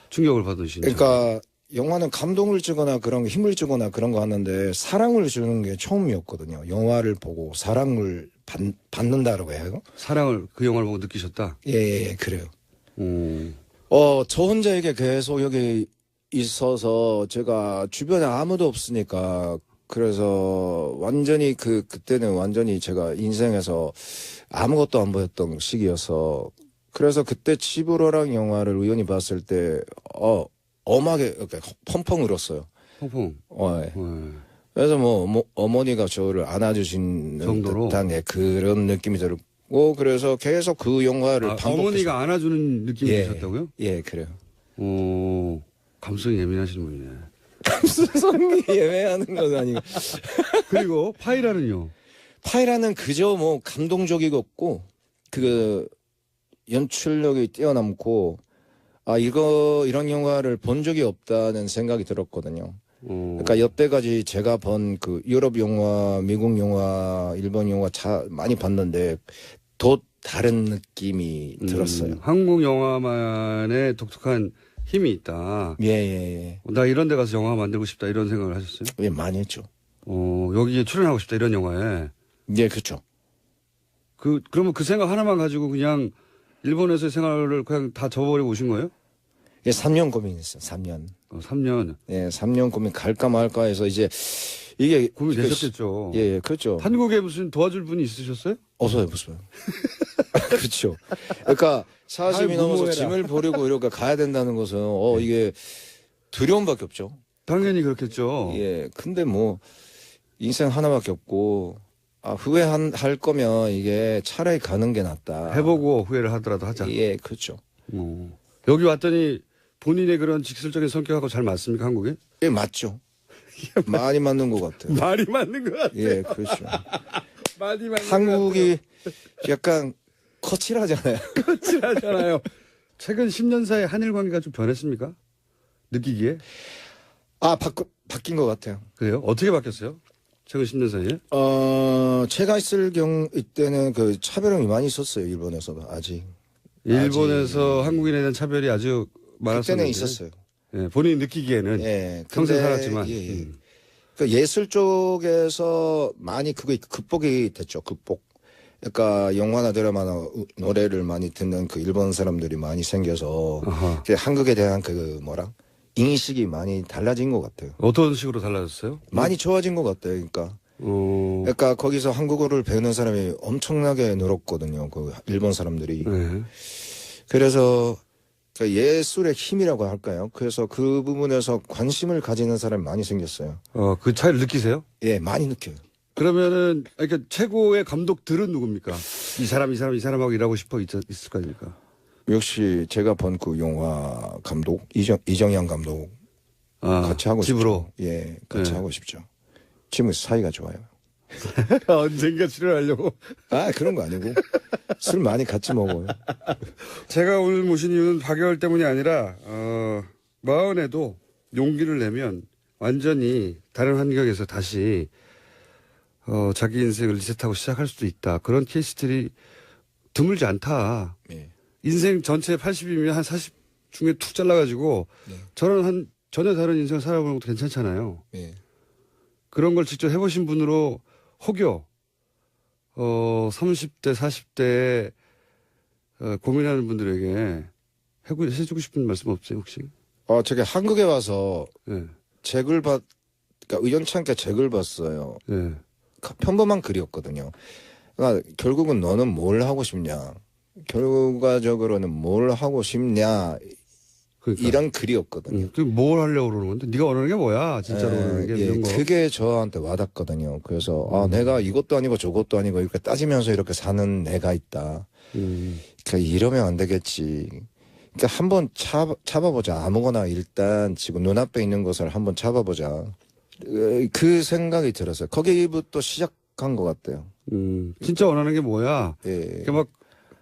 충격을 받으신지. 그러니까 영화는 감동을 주거나 그런 거, 힘을 주거나 그런 거 하는데 사랑을 주는 게 처음이었거든요. 영화를 보고 사랑을 받는다라고 해요. 사랑을 그 영화를 보고 느끼셨다. 예, 그래요. 저 혼자에게 계속 여기 있어서 제가 주변에 아무도 없으니까 그래서 완전히 그때는 완전히 제가 인생에서 아무것도 안 보였던 시기여서 그래서 그때 집으로랑 영화를 우연히 봤을 때 엄하게 이렇게 펑펑 울었어요. 펑펑. 예. 네. 그래서 뭐 어머니가 저를 안아주신 정도로? 듯한 그런 느낌이 들고 그래서 계속 그 영화를 반복해서 어머니가 안아주는 느낌이 드셨다고요? 예, 그래요. 오, 감성이 예민하신 분이네. 감수성이 예매하는 건 아니고. 그리고 파이라는요? 파이라는 그저 뭐 감동적이었고 그 연출력이 뛰어남고 이런 영화를 본 적이 없다는 생각이 들었거든요. 그러니까 여태까지 제가 본 그 유럽 영화, 미국 영화, 일본 영화 많이 봤는데 더 다른 느낌이 들었어요. 한국 영화만의 독특한 힘이 있다. 예. 나 이런 데 가서 영화 만들고 싶다 이런 생각을 하셨어요? 예, 많이 했죠. 여기에 출연하고 싶다 이런 영화에. 예, 그렇죠. 그러면 그 생각 하나만 가지고 그냥 일본에서의 생활을 그냥 다 접어버리고 오신 거예요? 예, 3년 고민했어요. 3년. 3년. 예, 3년 고민 갈까 말까 해서 이제 이게 고민되셨겠죠. 예, 그렇죠. 한국에 무슨 도와줄 분이 있으셨어요? 없어요. 그렇죠. 그러니까 40이 넘어서 무모해라. 짐을 버리고 이렇게 가야 된다는 것은 이게 두려움밖에 없죠. 당연히 그렇겠죠. 예, 근데 뭐 인생 하나밖에 없고 후회할 거면 이게 차라리 가는 게 낫다. 해보고 후회를 하더라도 하자. 예, 그렇죠. 여기 왔더니 본인의 그런 직설적인 성격하고 잘 맞습니까, 한국에? 예, 맞죠. 많이 맞는 것 같아요. 말이 맞는 것 같아요. 예, 그렇죠. 많이 맞는 한국이 약간 거칠하잖아요. 거칠하잖아요. 최근 10년 사이 한일 관계가 좀 변했습니까? 느끼기에? 바뀐 것 같아요. 그래요? 어떻게 바뀌었어요? 최근 10년 사이에? 제가 있을 이때는 그 차별이 많이 있었어요. 일본에서도 아직. 일본에서 한국인에 대한 차별이 아주 많았었는데. 그때는 있었어요. 예, 본인이 느끼기에는. 예, 평생 근데, 살았지만. 예. 그 예술 쪽에서 많이 그게 극복이 됐죠. 극복. 그러니까 영화나 드라마나 노래를 많이 듣는 그 일본 사람들이 많이 생겨서 아하. 한국에 대한 인식이 많이 달라진 것 같아요. 어떤 식으로 달라졌어요? 많이 좋아진 것 같아요. 그러니까. 어, 그러니까 거기서 한국어를 배우는 사람이 엄청나게 늘었거든요. 그 일본 사람들이. 네. 그래서 그 예술의 힘이라고 할까요? 그래서 그 부분에서 관심을 가지는 사람이 많이 생겼어요. 그 차이를 느끼세요? 예, 많이 느껴요. 그러면은, 그러니까 최고의 감독들은 누굽니까? 이 사람하고 일하고 싶어 있을 거 아닙니까? 역시 제가 본 그 영화 감독 이정현 감독 같이 하고 집으로. 싶죠. 예, 같이 네. 하고 싶죠. 지금 사이가 좋아요. 언젠가 출연하려고. 그런 거 아니고 술 많이 같이 먹어요. 제가 오늘 모신 이유는 박여월 때문이 아니라, 마흔에도 용기를 내면 완전히 다른 환경에서 다시, 자기 인생을 리셋하고 시작할 수도 있다. 그런 케이스들이 드물지 않다. 예. 인생 전체 80이면 한 40 중에 툭 잘라가지고, 네. 저는 전혀 다른 인생을 살아보는 것도 괜찮잖아요. 예. 그런 걸 직접 해보신 분으로 혹여 30대, 40대에 고민하는 분들에게 해주고 싶은 말씀 없어요, 혹시? 저기 한국에 와서 예. 그러니까 의연찮게 책을 봤어요. 예. 평범한 글이었거든요. 그러니까 결국은 너는 뭘 하고 싶냐? 결과적으로는 뭘 하고 싶냐? 그러니까. 이런 글이었거든요. 뭘 하려고 그러는 건데? 네가 원하는 게 뭐야? 진짜로 원하는 게 이런 거. 그게 저한테 와닿거든요. 그래서 내가 이것도 아니고 저것도 아니고 이렇게 따지면서 이렇게 사는 내가 있다. 그러니까 이러면 안 되겠지. 그러니까 한번 잡아보자. 아무거나 일단 지금 눈앞에 있는 것을 한번 잡아보자. 그 생각이 들었어요. 거기부터 시작한 것 같아요. 진짜 원하는 게 뭐야? 예. 그러니까 막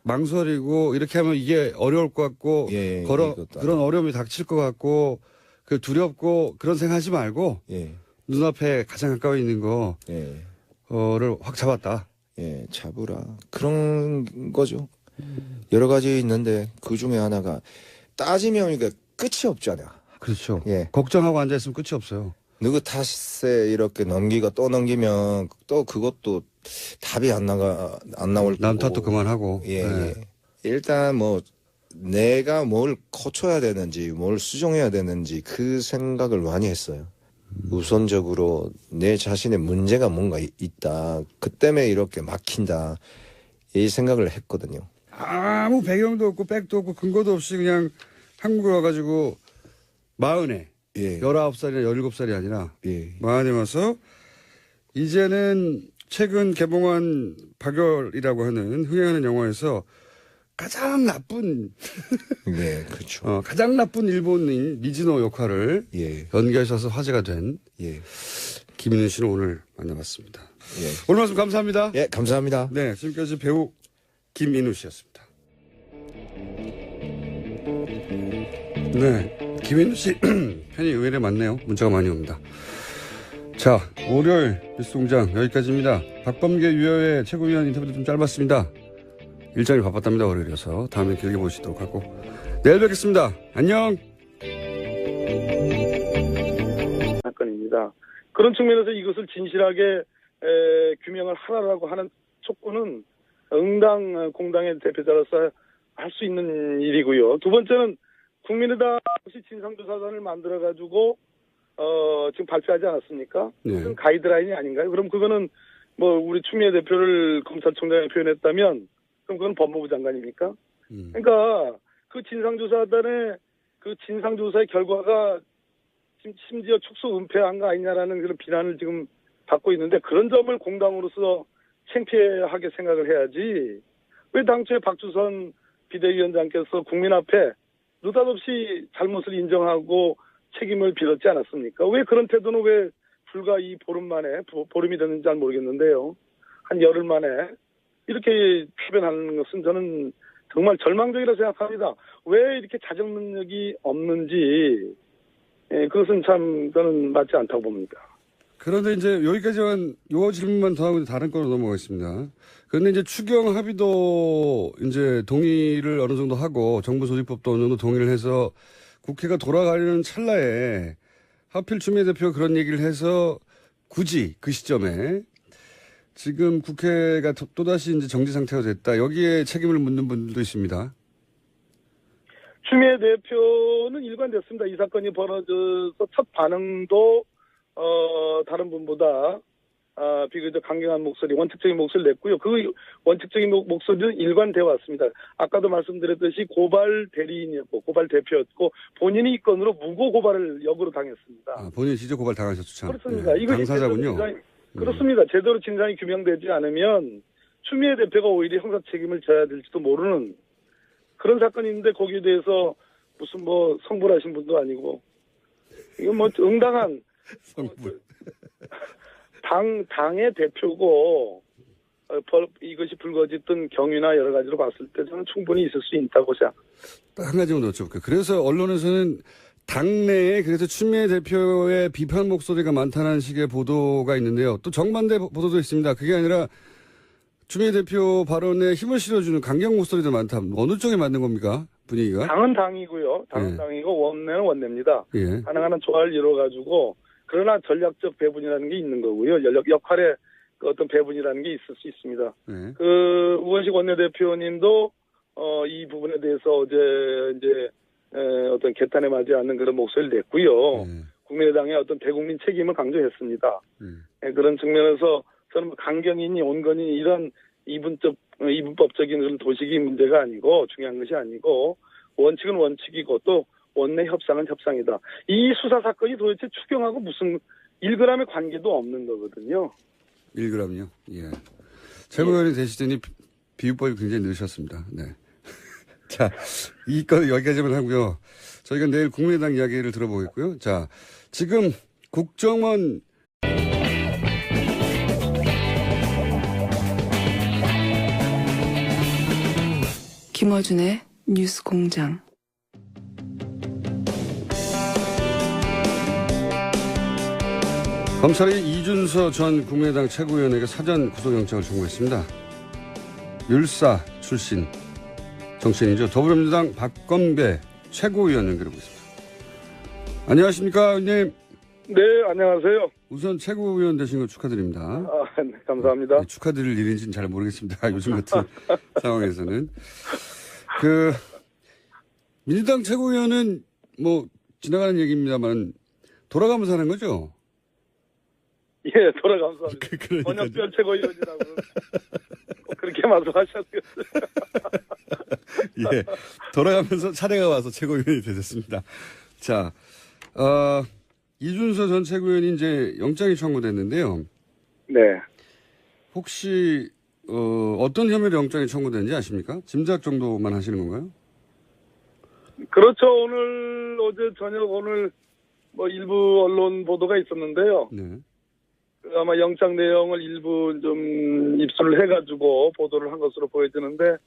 망설이고 이렇게 하면 이게 어려울 것 같고 예, 그런 어려움이 닥칠 것 같고 그 두렵고 그런 생각하지 말고 예. 눈앞에 가장 가까이 있는 거를 확 잡았다. 예, 잡으라. 그런 거죠. 여러 가지 있는데 그 중에 하나가 따지면 이게 끝이 없잖아요. 그렇죠. 예. 걱정하고 앉아있으면 끝이 없어요. 누구 탓에 이렇게 또 넘기면 또 그것도 답이 안 나올 남 거고. 탓도 그만하고. 예, 네. 예. 일단 뭐 내가 뭘 고쳐야 되는지 뭘 수정해야 되는지 그 생각을 많이 했어요. 우선적으로 내 자신의 문제가 뭔가 있다. 그 때문에 이렇게 막힌다. 이 생각을 했거든요. 아무 배경도 없고 백도 없고 근거도 없이 그냥 한국에 와가지고 40에 예. 19살이나 17살이 아니라 예. 40에 와서 이제는 최근 개봉한 박열이라고 하는 흥행하는 영화에서 가장 나쁜 네, 그렇죠. 가장 나쁜 일본인 미즈노 역할을 예. 연기하셔서 화제가 된 예. 김인우 씨를 오늘 만나봤습니다. 예. 오늘 말씀 감사합니다. 예, 감사합니다. 네, 지금까지 배우 김인우 씨였습니다. 네, 김인우 씨 팬이 의외로 많네요. 문자가 많이 옵니다. 자, 월요일 뉴스공장 여기까지입니다. 박범계 유여의 최고위원 인터뷰도 좀 짧았습니다. 일정이 바빴답니다. 월요일이어서 다음에 길게 보시도록 하고 내일 뵙겠습니다. 안녕. 사건입니다. 그런 측면에서 이것을 진실하게 규명을 하라고 하는 촉구는 응당 공당의 대표자로서 할 수 있는 일이고요. 두 번째는 국민의당 진상조사단을 만들어가지고 지금 발표하지 않았습니까? 네. 그건 가이드라인이 아닌가요? 그럼 그거는 뭐 우리 추미애 대표를 검찰총장에 표현했다면 그럼 그건 법무부 장관입니까? 그러니까 그 진상조사단의 그 진상조사의 결과가 심지어 축소 은폐한 거 아니냐라는 그런 비난을 지금 받고 있는데 그런 점을 공당으로서 창피하게 생각을 해야지 왜 당초에 박주선 비대위원장께서 국민 앞에 느닷없이 잘못을 인정하고 책임을 빌었지 않았습니까? 왜 그런 태도는 왜 불과 이 보름 만에 보름이 됐는지 잘 모르겠는데요. 한 열흘 만에 이렇게 표현하는 것은 저는 정말 절망적이라고 생각합니다. 왜 이렇게 자정 능력이 없는지 그것은 참 저는 맞지 않다고 봅니다. 그런데 이제 여기까지만 요 질문만 더 하고 다른 거로 넘어가겠습니다. 그런데 이제 추경 합의도 이제 동의를 어느 정도 하고 정부 조직법도 어느 정도 동의를 해서 국회가 돌아가려는 찰나에 하필 추미애 대표가 그런 얘기를 해서 굳이 그 시점에 지금 국회가 또다시 이제 정지 상태가 됐다. 여기에 책임을 묻는 분들도 있습니다. 추미애 대표는 일관됐습니다. 이 사건이 벌어져서 첫 반응도 다른 분보다 비교적 강경한 목소리, 원칙적인 목소리를 냈고요. 그 원칙적인 목소리는 일관되어 왔습니다. 아까도 말씀드렸듯이 고발 대리인이었고 고발 대표였고 본인이 이 건으로 무고 고발을 역으로 당했습니다. 본인이 직접 고발 당하셨죠, 참. 그렇습니다. 네, 이것이 당사자군요. 그렇습니다. 제대로 진상이 규명되지 않으면 추미애 대표가 오히려 형사 책임을 져야 될지도 모르는 그런 사건이 있는데 거기에 대해서 무슨 뭐 성불하신 분도 아니고 이건 뭐 응당한 성불. 당의 대표고 이것이 불거졌던 경위나 여러 가지로 봤을 때 저는 충분히 있을 수 있다고 생각합니다. 한 가지만 더 여쭤볼게요. 그래서 언론에서는 당내에 그래서 추미애 대표의 비판 목소리가 많다는 식의 보도가 있는데요. 또 정반대 보도도 있습니다. 그게 아니라 추미애 대표 발언에 힘을 실어주는 강경 목소리도 많다. 어느 쪽에 맞는 겁니까? 분위기가? 당은 당이고요. 당은 예. 당이고 원내는 원내입니다. 예. 가능한 한 조화를 이뤄가지고 그러나 전략적 배분이라는 게 있는 거고요. 역할의 그 어떤 배분이라는 게 있을 수 있습니다. 예. 그 우원식 원내대표님도 이 부분에 대해서 어제 이제 어떤 개탄에 맞지 않는 그런 목소리를 냈고요. 예. 국민의당의 어떤 대국민 책임을 강조했습니다. 그런 측면에서 저는 강경이니 온건이 이런 이분법적인 그런 도식이 문제가 아니고 중요한 것이 아니고 원칙은 원칙이고 또 원내 협상은 협상이다. 이 수사 사건이 도대체 추경하고 무슨 1g의 관계도 없는 거거든요. 1g이요? 예. 최고위원이 되시더니 비유법이 굉장히 늘으셨습니다. 네. 자, 이 건 여기까지만 하고요. 저희가 내일 국민의당 이야기를 들어보겠고요. 자, 지금 국정원 김어준의 뉴스공장. 검찰이 이준서 전 국민의당 최고위원에게 사전 구속영장을 청구했습니다. 율사 출신 정치인이죠. 더불어민주당 박건배 최고위원 연결하고 있습니다. 안녕하십니까, 의원님. 네, 안녕하세요. 우선 최고위원 되신 거 축하드립니다. 네, 감사합니다. 네, 축하드릴 일인지는 잘 모르겠습니다. 요즘 같은 상황에서는. 민주당 최고위원은 뭐 지나가는 얘기입니다만 돌아가면서 하는 거죠? 예, 돌아가면서 그러니까요. 번역별 최고위원이라고 꼭 그렇게 말씀하셨어요. 예, 돌아가면서 차례가 와서 최고위원이 되셨습니다. 자, 이준서 전 최고위원이 이제 영장이 청구됐는데요. 네. 혹시 어떤 혐의로 영장이 청구됐는지 아십니까? 짐작 정도만 하시는 건가요? 그렇죠. 어제 저녁 오늘 뭐 일부 언론 보도가 있었는데요. 네. 아마 영장 내용을 일부 좀 입수를 해가지고 보도를 한 것으로 보여지는데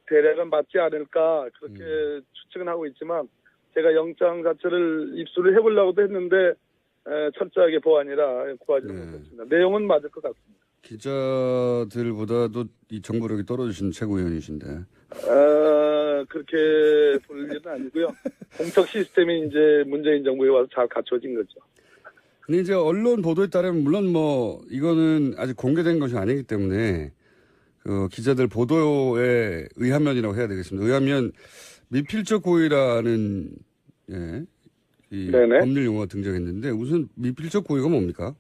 대략은 맞지 않을까 그렇게 추측은 하고 있지만 제가 영장 자체를 입수를 해보려고도 했는데 철저하게 보안이라 구하지는 네. 못했습니다. 내용은 맞을 것 같습니다. 기자들보다도 이 정보력이 떨어지신 최고위원이신데. 그렇게 볼 일은 아니고요. 공적 시스템이 이제 문재인 정부에 와서 잘 갖춰진 거죠. 근데 이제 언론 보도에 따르면 물론 뭐 이거는 아직 공개된 것이 아니기 때문에 그 기자들 보도에 의하면이라고 해야 되겠습니다. 의하면 미필적 고의라는 예, 이 네네. 법률 용어가 등장했는데 우선 미필적 고의가 뭡니까?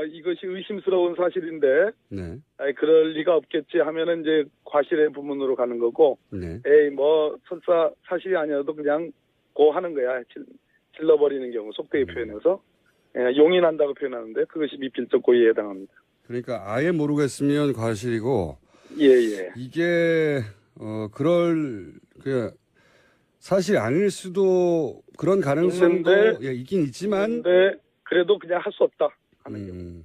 이것이 의심스러운 사실인데 네, 그럴 리가 없겠지 하면은 이제 과실의 부분으로 가는 거고 네, 뭐 설사 사실이 아니어도 그냥 고하는 거야. 질러버리는 경우 속되게 표현해서 용인한다고 표현하는데 그것이 미필적 고의에 해당합니다. 그러니까 아예 모르겠으면 과실이고 예예. 이게 그냥 사실 아닐 수도 그런 가능성도 있는데, 예, 있긴 있지만 근데 그래도 그냥 할 수 없다 하는 경우.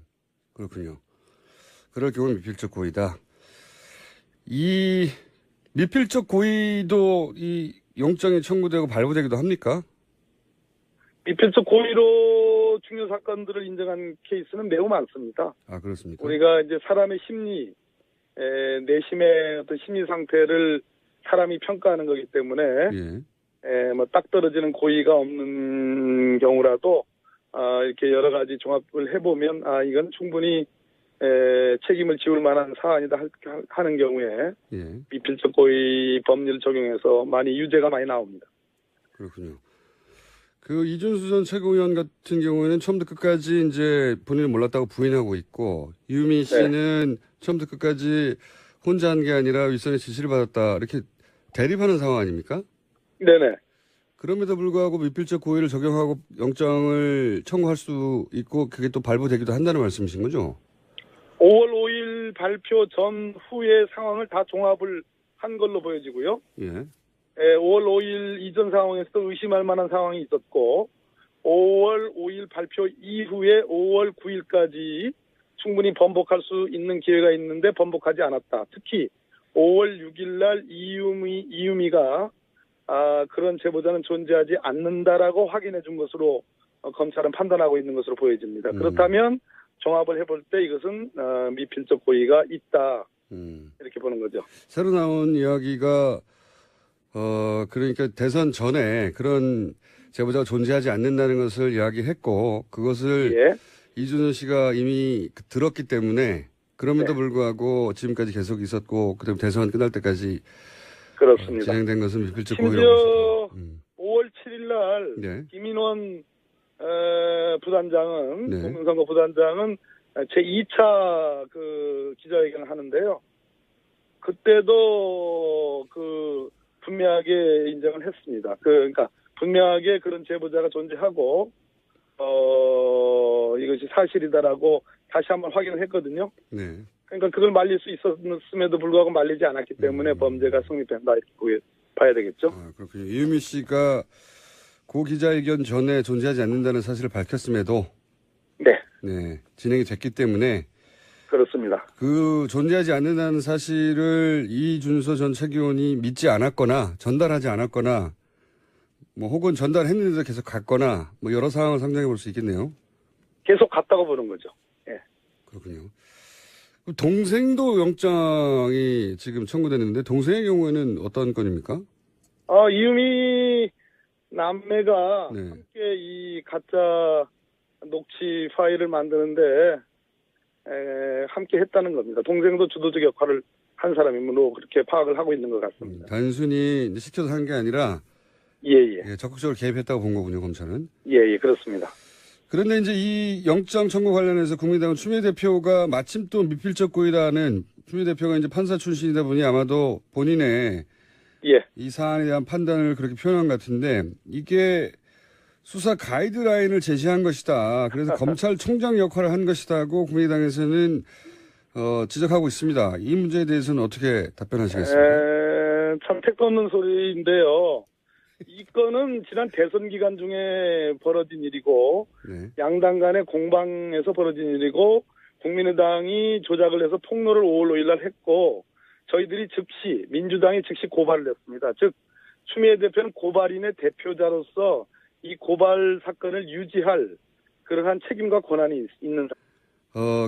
그렇군요. 그럴 경우는 미필적 고의다. 이 미필적 고의도 이 영장이 청구되고 발부되기도 합니까? 미필적 고의로 중요 사건들을 인정한 케이스는 매우 많습니다. 아, 그렇습니까? 우리가 이제 사람의 심리, 내심의 어떤 심리 상태를 사람이 평가하는 거기 때문에 예. 뭐 딱 떨어지는 고의가 없는 경우라도 이렇게 여러 가지 종합을 해보면 이건 충분히 책임을 지울 만한 사안이다 하는 경우에 예. 미필적 고의 법률 적용해서 유죄가 많이 나옵니다. 그렇군요. 그 이준수 전 최고위원 같은 경우에는 처음부터 끝까지 이제 본인은 몰랐다고 부인하고 있고 유미 씨는 처음부터 끝까지 혼자 한 게 아니라 윗선의 지시를 받았다 이렇게 대립하는 상황 아닙니까? 네네. 그럼에도 불구하고 미필적 고의를 적용하고 영장을 청구할 수 있고 그게 또 발부되기도 한다는 말씀이신 거죠? 5월 5일 발표 전후의 상황을 다 종합을 한 걸로 보여지고요. 예. 5월 5일 이전 상황에서도 의심할 만한 상황이 있었고 5월 5일 발표 이후에 5월 9일까지 충분히 번복할 수 있는 기회가 있는데 번복하지 않았다. 특히 5월 6일 날 이유미가 그런 제보자는 존재하지 않는다라고 확인해 준 것으로 검찰은 판단하고 있는 것으로 보여집니다. 그렇다면 종합을 해볼 때 이것은 미필적 고의가 있다. 이렇게 보는 거죠. 새로 나온 이야기가 그러니까 대선 전에 그런 제보자가 존재하지 않는다는 것을 이야기했고 그것을 예. 이준호 씨가 이미 들었기 때문에 그럼에도 불구하고 지금까지 계속 있었고 그다음에 대선 끝날 때까지 그렇습니다. 진행된 것은 미필적 고의라고 심지어 보십니다. 5월 7일 날 네. 김인원 부단장은 네. 공명선거 부단장은 제2차 그 기자회견을 하는데요. 그때도 분명하게 인정을 했습니다. 그러니까 분명하게 그런 제보자가 존재하고 이것이 사실이다라고 다시 한번 확인을 했거든요. 네. 그러니까 그걸 말릴 수 있었음에도 불구하고 말리지 않았기 때문에 범죄가 성립된다 이렇게 봐야 되겠죠. 아, 그렇군요. 이유미 씨가 고 기자회견 전에 존재하지 않는다는 사실을 밝혔음에도 네, 진행이 됐기 때문에 그렇습니다. 그 존재하지 않는다는 사실을 이준서 전 최고위원이 믿지 않았거나 전달하지 않았거나 뭐 혹은 전달했는데도 계속 갔거나 뭐 여러 상황을 상정해 볼 수 있겠네요. 계속 갔다고 보는 거죠. 예. 그렇군요. 그럼 동생도 영장이 지금 청구됐는데 동생의 경우에는 어떤 건입니까? 이유미 남매가 네. 함께 이 가짜 녹취 파일을 만드는데 함께 했다는 겁니다. 동생도 주도적 역할을 한 사람이므로 그렇게 파악을 하고 있는 것 같습니다. 단순히 이제 시켜서 한 게 아니라 예. 적극적으로 개입했다고 본 거군요, 검찰은. 예, 그렇습니다. 그런데 이제 이 영장 청구 관련해서 국민당은 추미애 대표가 마침 또 미필적 고의라는 추미애 대표가 이제 판사 출신이다 보니 아마도 본인의 예. 이 사안에 대한 판단을 그렇게 표현한 것 같은데 이게 수사 가이드라인을 제시한 것이다. 그래서 검찰총장 역할을 한 것이다고 국민당에서는 지적하고 있습니다. 이 문제에 대해서는 어떻게 답변하시겠습니까? 참 택도 없는 소리인데요. 이 건은 지난 대선 기간 중에 벌어진 일이고 네. 양당 간의 공방에서 벌어진 일이고 국민의당이 조작을 해서 폭로를 5월 5일 날 했고 저희들이 즉시 민주당이 즉시 고발을 했습니다. 즉 추미애 대표는 고발인의 대표자로서 이 고발 사건을 유지할 그러한 책임과 권한이 있는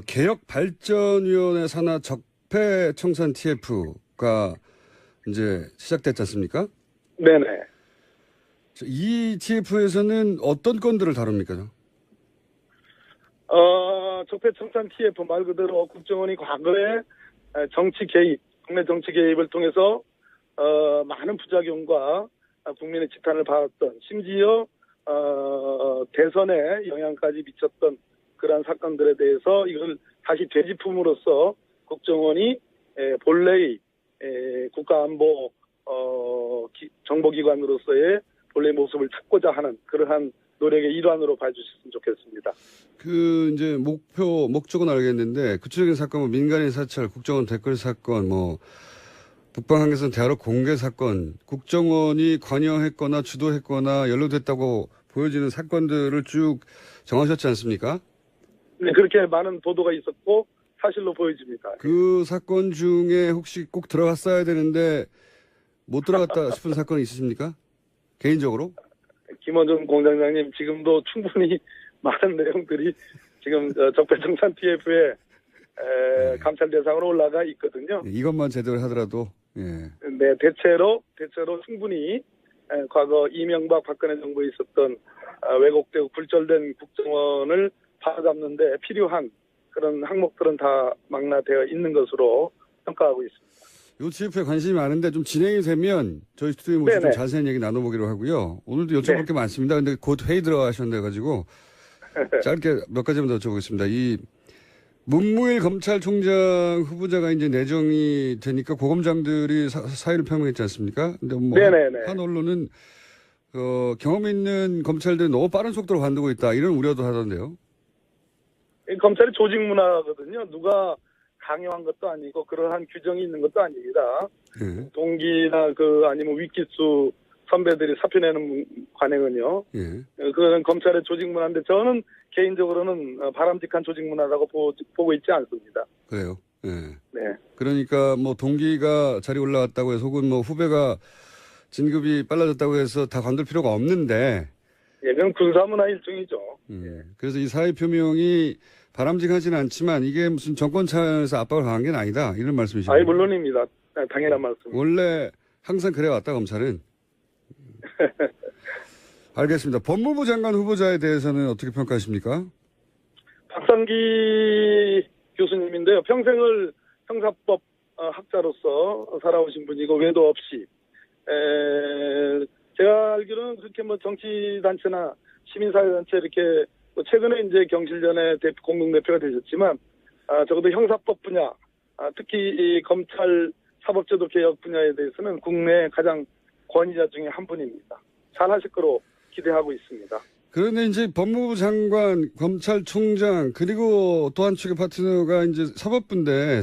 개혁발전위원회 산하 적폐청산 TF가 이제 시작됐지 않습니까? 네네. 이 TF에서는 어떤 건들을 다룹니까? 적폐청산 TF 말 그대로 국정원이 과거에 정치 개입, 국내 정치 개입을 통해서 많은 부작용과 국민의 지탄을 받았던 심지어 대선에 영향까지 미쳤던 그러한 사건들에 대해서 이걸 다시 되짚음으로써 국정원이 본래의 국가안보 정보기관으로서의 본래 모습을 찾고자 하는 그러한 노력의 일환으로 봐주셨으면 좋겠습니다. 이제 목적은 알겠는데 구체적인 사건, 뭐 민간인 사찰, 국정원 댓글 사건, 뭐 북방한계선 대화록 공개 사건, 국정원이 관여했거나 주도했거나 연루됐다고 보여지는 사건들을 쭉 정하셨지 않습니까? 네, 그렇게 많은 보도가 있었고 사실로 보여집니다. 그 사건 중에 혹시 꼭 들어갔어야 되는데 못 들어갔다 싶은 사건이 있으십니까? 개인적으로? 김원준 공장장님 지금도 충분히 많은 내용들이 지금 적폐청산 TF에 감찰 대상으로 올라가 있거든요. 이것만 제대로 하더라도 예. 네, 대체로 충분히 과거 이명박 박근혜 정부에 있었던 왜곡되고 굴절된 국정원을 바로잡는 데 필요한 그런 항목들은 다 망라되어 있는 것으로 평가하고 있습니다. 이 TF에 관심이 많은데 좀 진행이 되면 저희 스튜디오에 모셔서 좀 자세한 얘기 나눠보기로 하고요. 오늘도 여쭤볼 게 많습니다. 근데 곧 회의 들어가셨는데 짧게 몇 가지만 더 여쭤보겠습니다. 이 문무일 검찰총장 후보자가 이제 내정이 되니까 고검장들이 사의를 표명했지 않습니까? 근데 뭐 한 언론은 경험 있는 검찰들이 너무 빠른 속도로 관두고 있다 이런 우려도 하던데요. 검찰이 조직 문화거든요. 누가 강요한 것도 아니고 그러한 규정이 있는 것도 아닙니다. 예. 동기나 아니면 윗기수 선배들이 사표 내는 관행은요. 예. 그거는 검찰의 조직 문화인데 저는 개인적으로는 바람직한 조직 문화라고 보고 있지 않습니다. 그래요. 예. 네. 그러니까 뭐 동기가 자리 올라왔다고 해서 혹은 뭐 후배가 진급이 빨라졌다고 해서 다 관둘 필요가 없는데. 예, 그건 군사 문화 일종이죠. 그래서 이 사의 표명이 바람직하지는 않지만 이게 무슨 정권 차원에서 압박을 가한 게 아니다. 이런 말씀이시죠? 아니, 물론입니다. 당연한 말씀. 원래 항상 그래왔다, 검찰은. 알겠습니다. 법무부 장관 후보자에 대해서는 어떻게 평가하십니까? 박상기 교수님인데요. 평생을 형사법 학자로서 살아오신 분이고 외도 없이 제가 알기로는 그렇게 뭐 정치단체나 시민사회단체 이렇게 최근에 이제 경실련의 공동대표가 되셨지만 적어도 형사법 분야 특히 이 검찰 사법제도 개혁 분야에 대해서는 국내 가장 권위자 중에 한 분입니다. 잘하실 거로 기대하고 있습니다. 그런데 이제 법무부 장관, 검찰총장 그리고 또 한 축의 파트너가 이제 사법부인데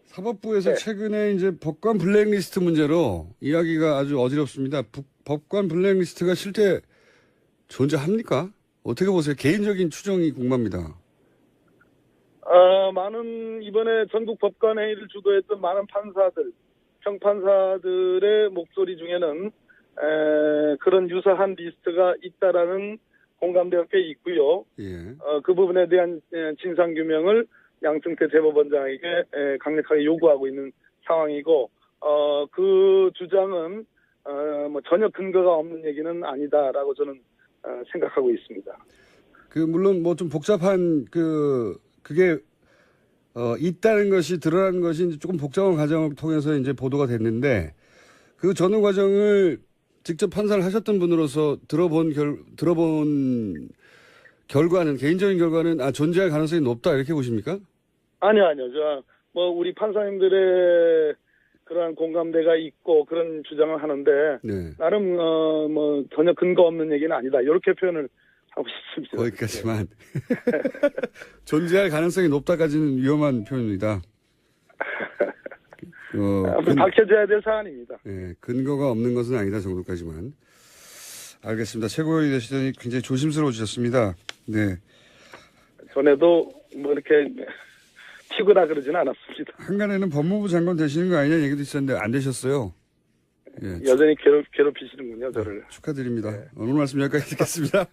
사법부에서 최근에 이제 법관 블랙리스트 문제로 이야기가 아주 어지럽습니다. 법관 블랙리스트가 실제 존재합니까? 어떻게 보세요? 개인적인 추정이 궁금합니다. 많은 이번에 전국 법관회의를 주도했던 많은 판사들, 평판사들의 목소리 중에는 그런 유사한 리스트가 있다라는 공감대가 꽤 있고요. 예. 그 부분에 대한 진상규명을 양승태 대법원장에게 강력하게 요구하고 있는 상황이고 그 주장은 뭐 전혀 근거가 없는 얘기는 아니다라고 저는 생각하고 있습니다. 물론 뭐 좀 복잡한 그게 있다는 것이 드러나는 것이 이제 조금 복잡한 과정을 통해서 이제 보도가 됐는데 그 전후 과정을 직접 판사를 하셨던 분으로서 들어본 결과는, 개인적인 결과는, 존재할 가능성이 높다, 이렇게 보십니까? 아니요. 우리 판사님들의 그러한 공감대가 있고 그런 주장을 하는데, 네. 나름, 전혀 근거 없는 얘기는 아니다. 이렇게 표현을 하고 싶습니다. 거기까지만. 존재할 가능성이 높다까지는 위험한 표현입니다. 아무튼 밝혀져야 될 사안입니다. 네, 근거가 없는 것은 아니다 정도까지만. 알겠습니다. 최고위원이 되시더니 굉장히 조심스러워지셨습니다. 네. 전에도 이렇게 튀거나 그러지는 않았습니다. 한간에는 법무부 장관 되시는 거 아니냐 얘기도 있었는데 안 되셨어요. 예, 여전히 괴롭히시는군요, 저를. 축하드립니다. 오늘 말씀 여기까지 듣겠습니다.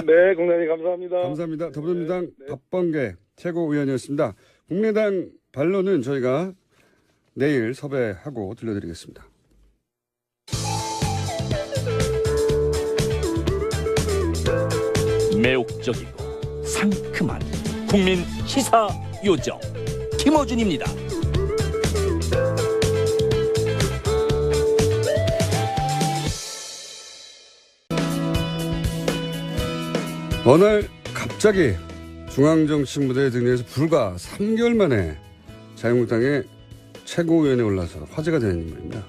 네, 국장님 감사합니다. 감사합니다. 더불어민주당 박범계 최고위원이었습니다. 국민의당 반론은 저희가 내일 섭외하고 들려드리겠습니다. 매혹적이고 상큼한 국민 시사 요정 김어준입니다. 어느 날 갑자기 중앙정치 무대에 등장해서 불과 3개월 만에 자유한국당의 최고위원에 올라서 화제가 되는 인물입니다.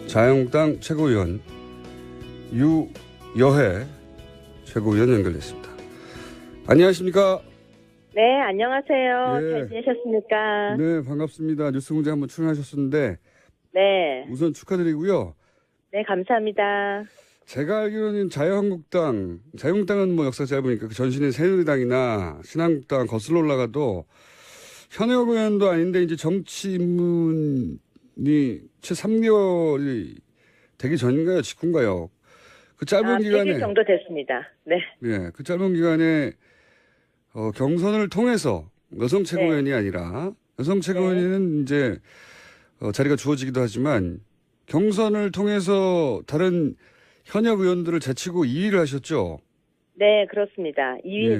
자유한국당 최고위원 유여해 최고위원 연결됐습니다. 안녕하십니까? 네, 안녕하세요. 예. 잘 지내셨습니까? 네, 반갑습니다. 뉴스공장 한번 출연하셨었는데 네. 우선 축하드리고요. 네, 감사합니다. 제가 알기로는 자유한국당은 뭐 역사가 짧으니까 그 전신의 새누리당이나 신한국당 거슬러 올라가도 현역 의원도 아닌데 이제 정치 입문이 채 3개월이 되기 전인가요? 직후인가요? 그 짧은 기간에 100일 정도 됐습니다. 네. 예, 그 짧은 기간에 경선을 통해서 여성 최고위원이 아니라 여성 최고위원은 이제 자리가 주어지기도 하지만 경선을 통해서 다른 현역 의원들을 제치고 2위를 하셨죠? 네, 그렇습니다. 2위 예.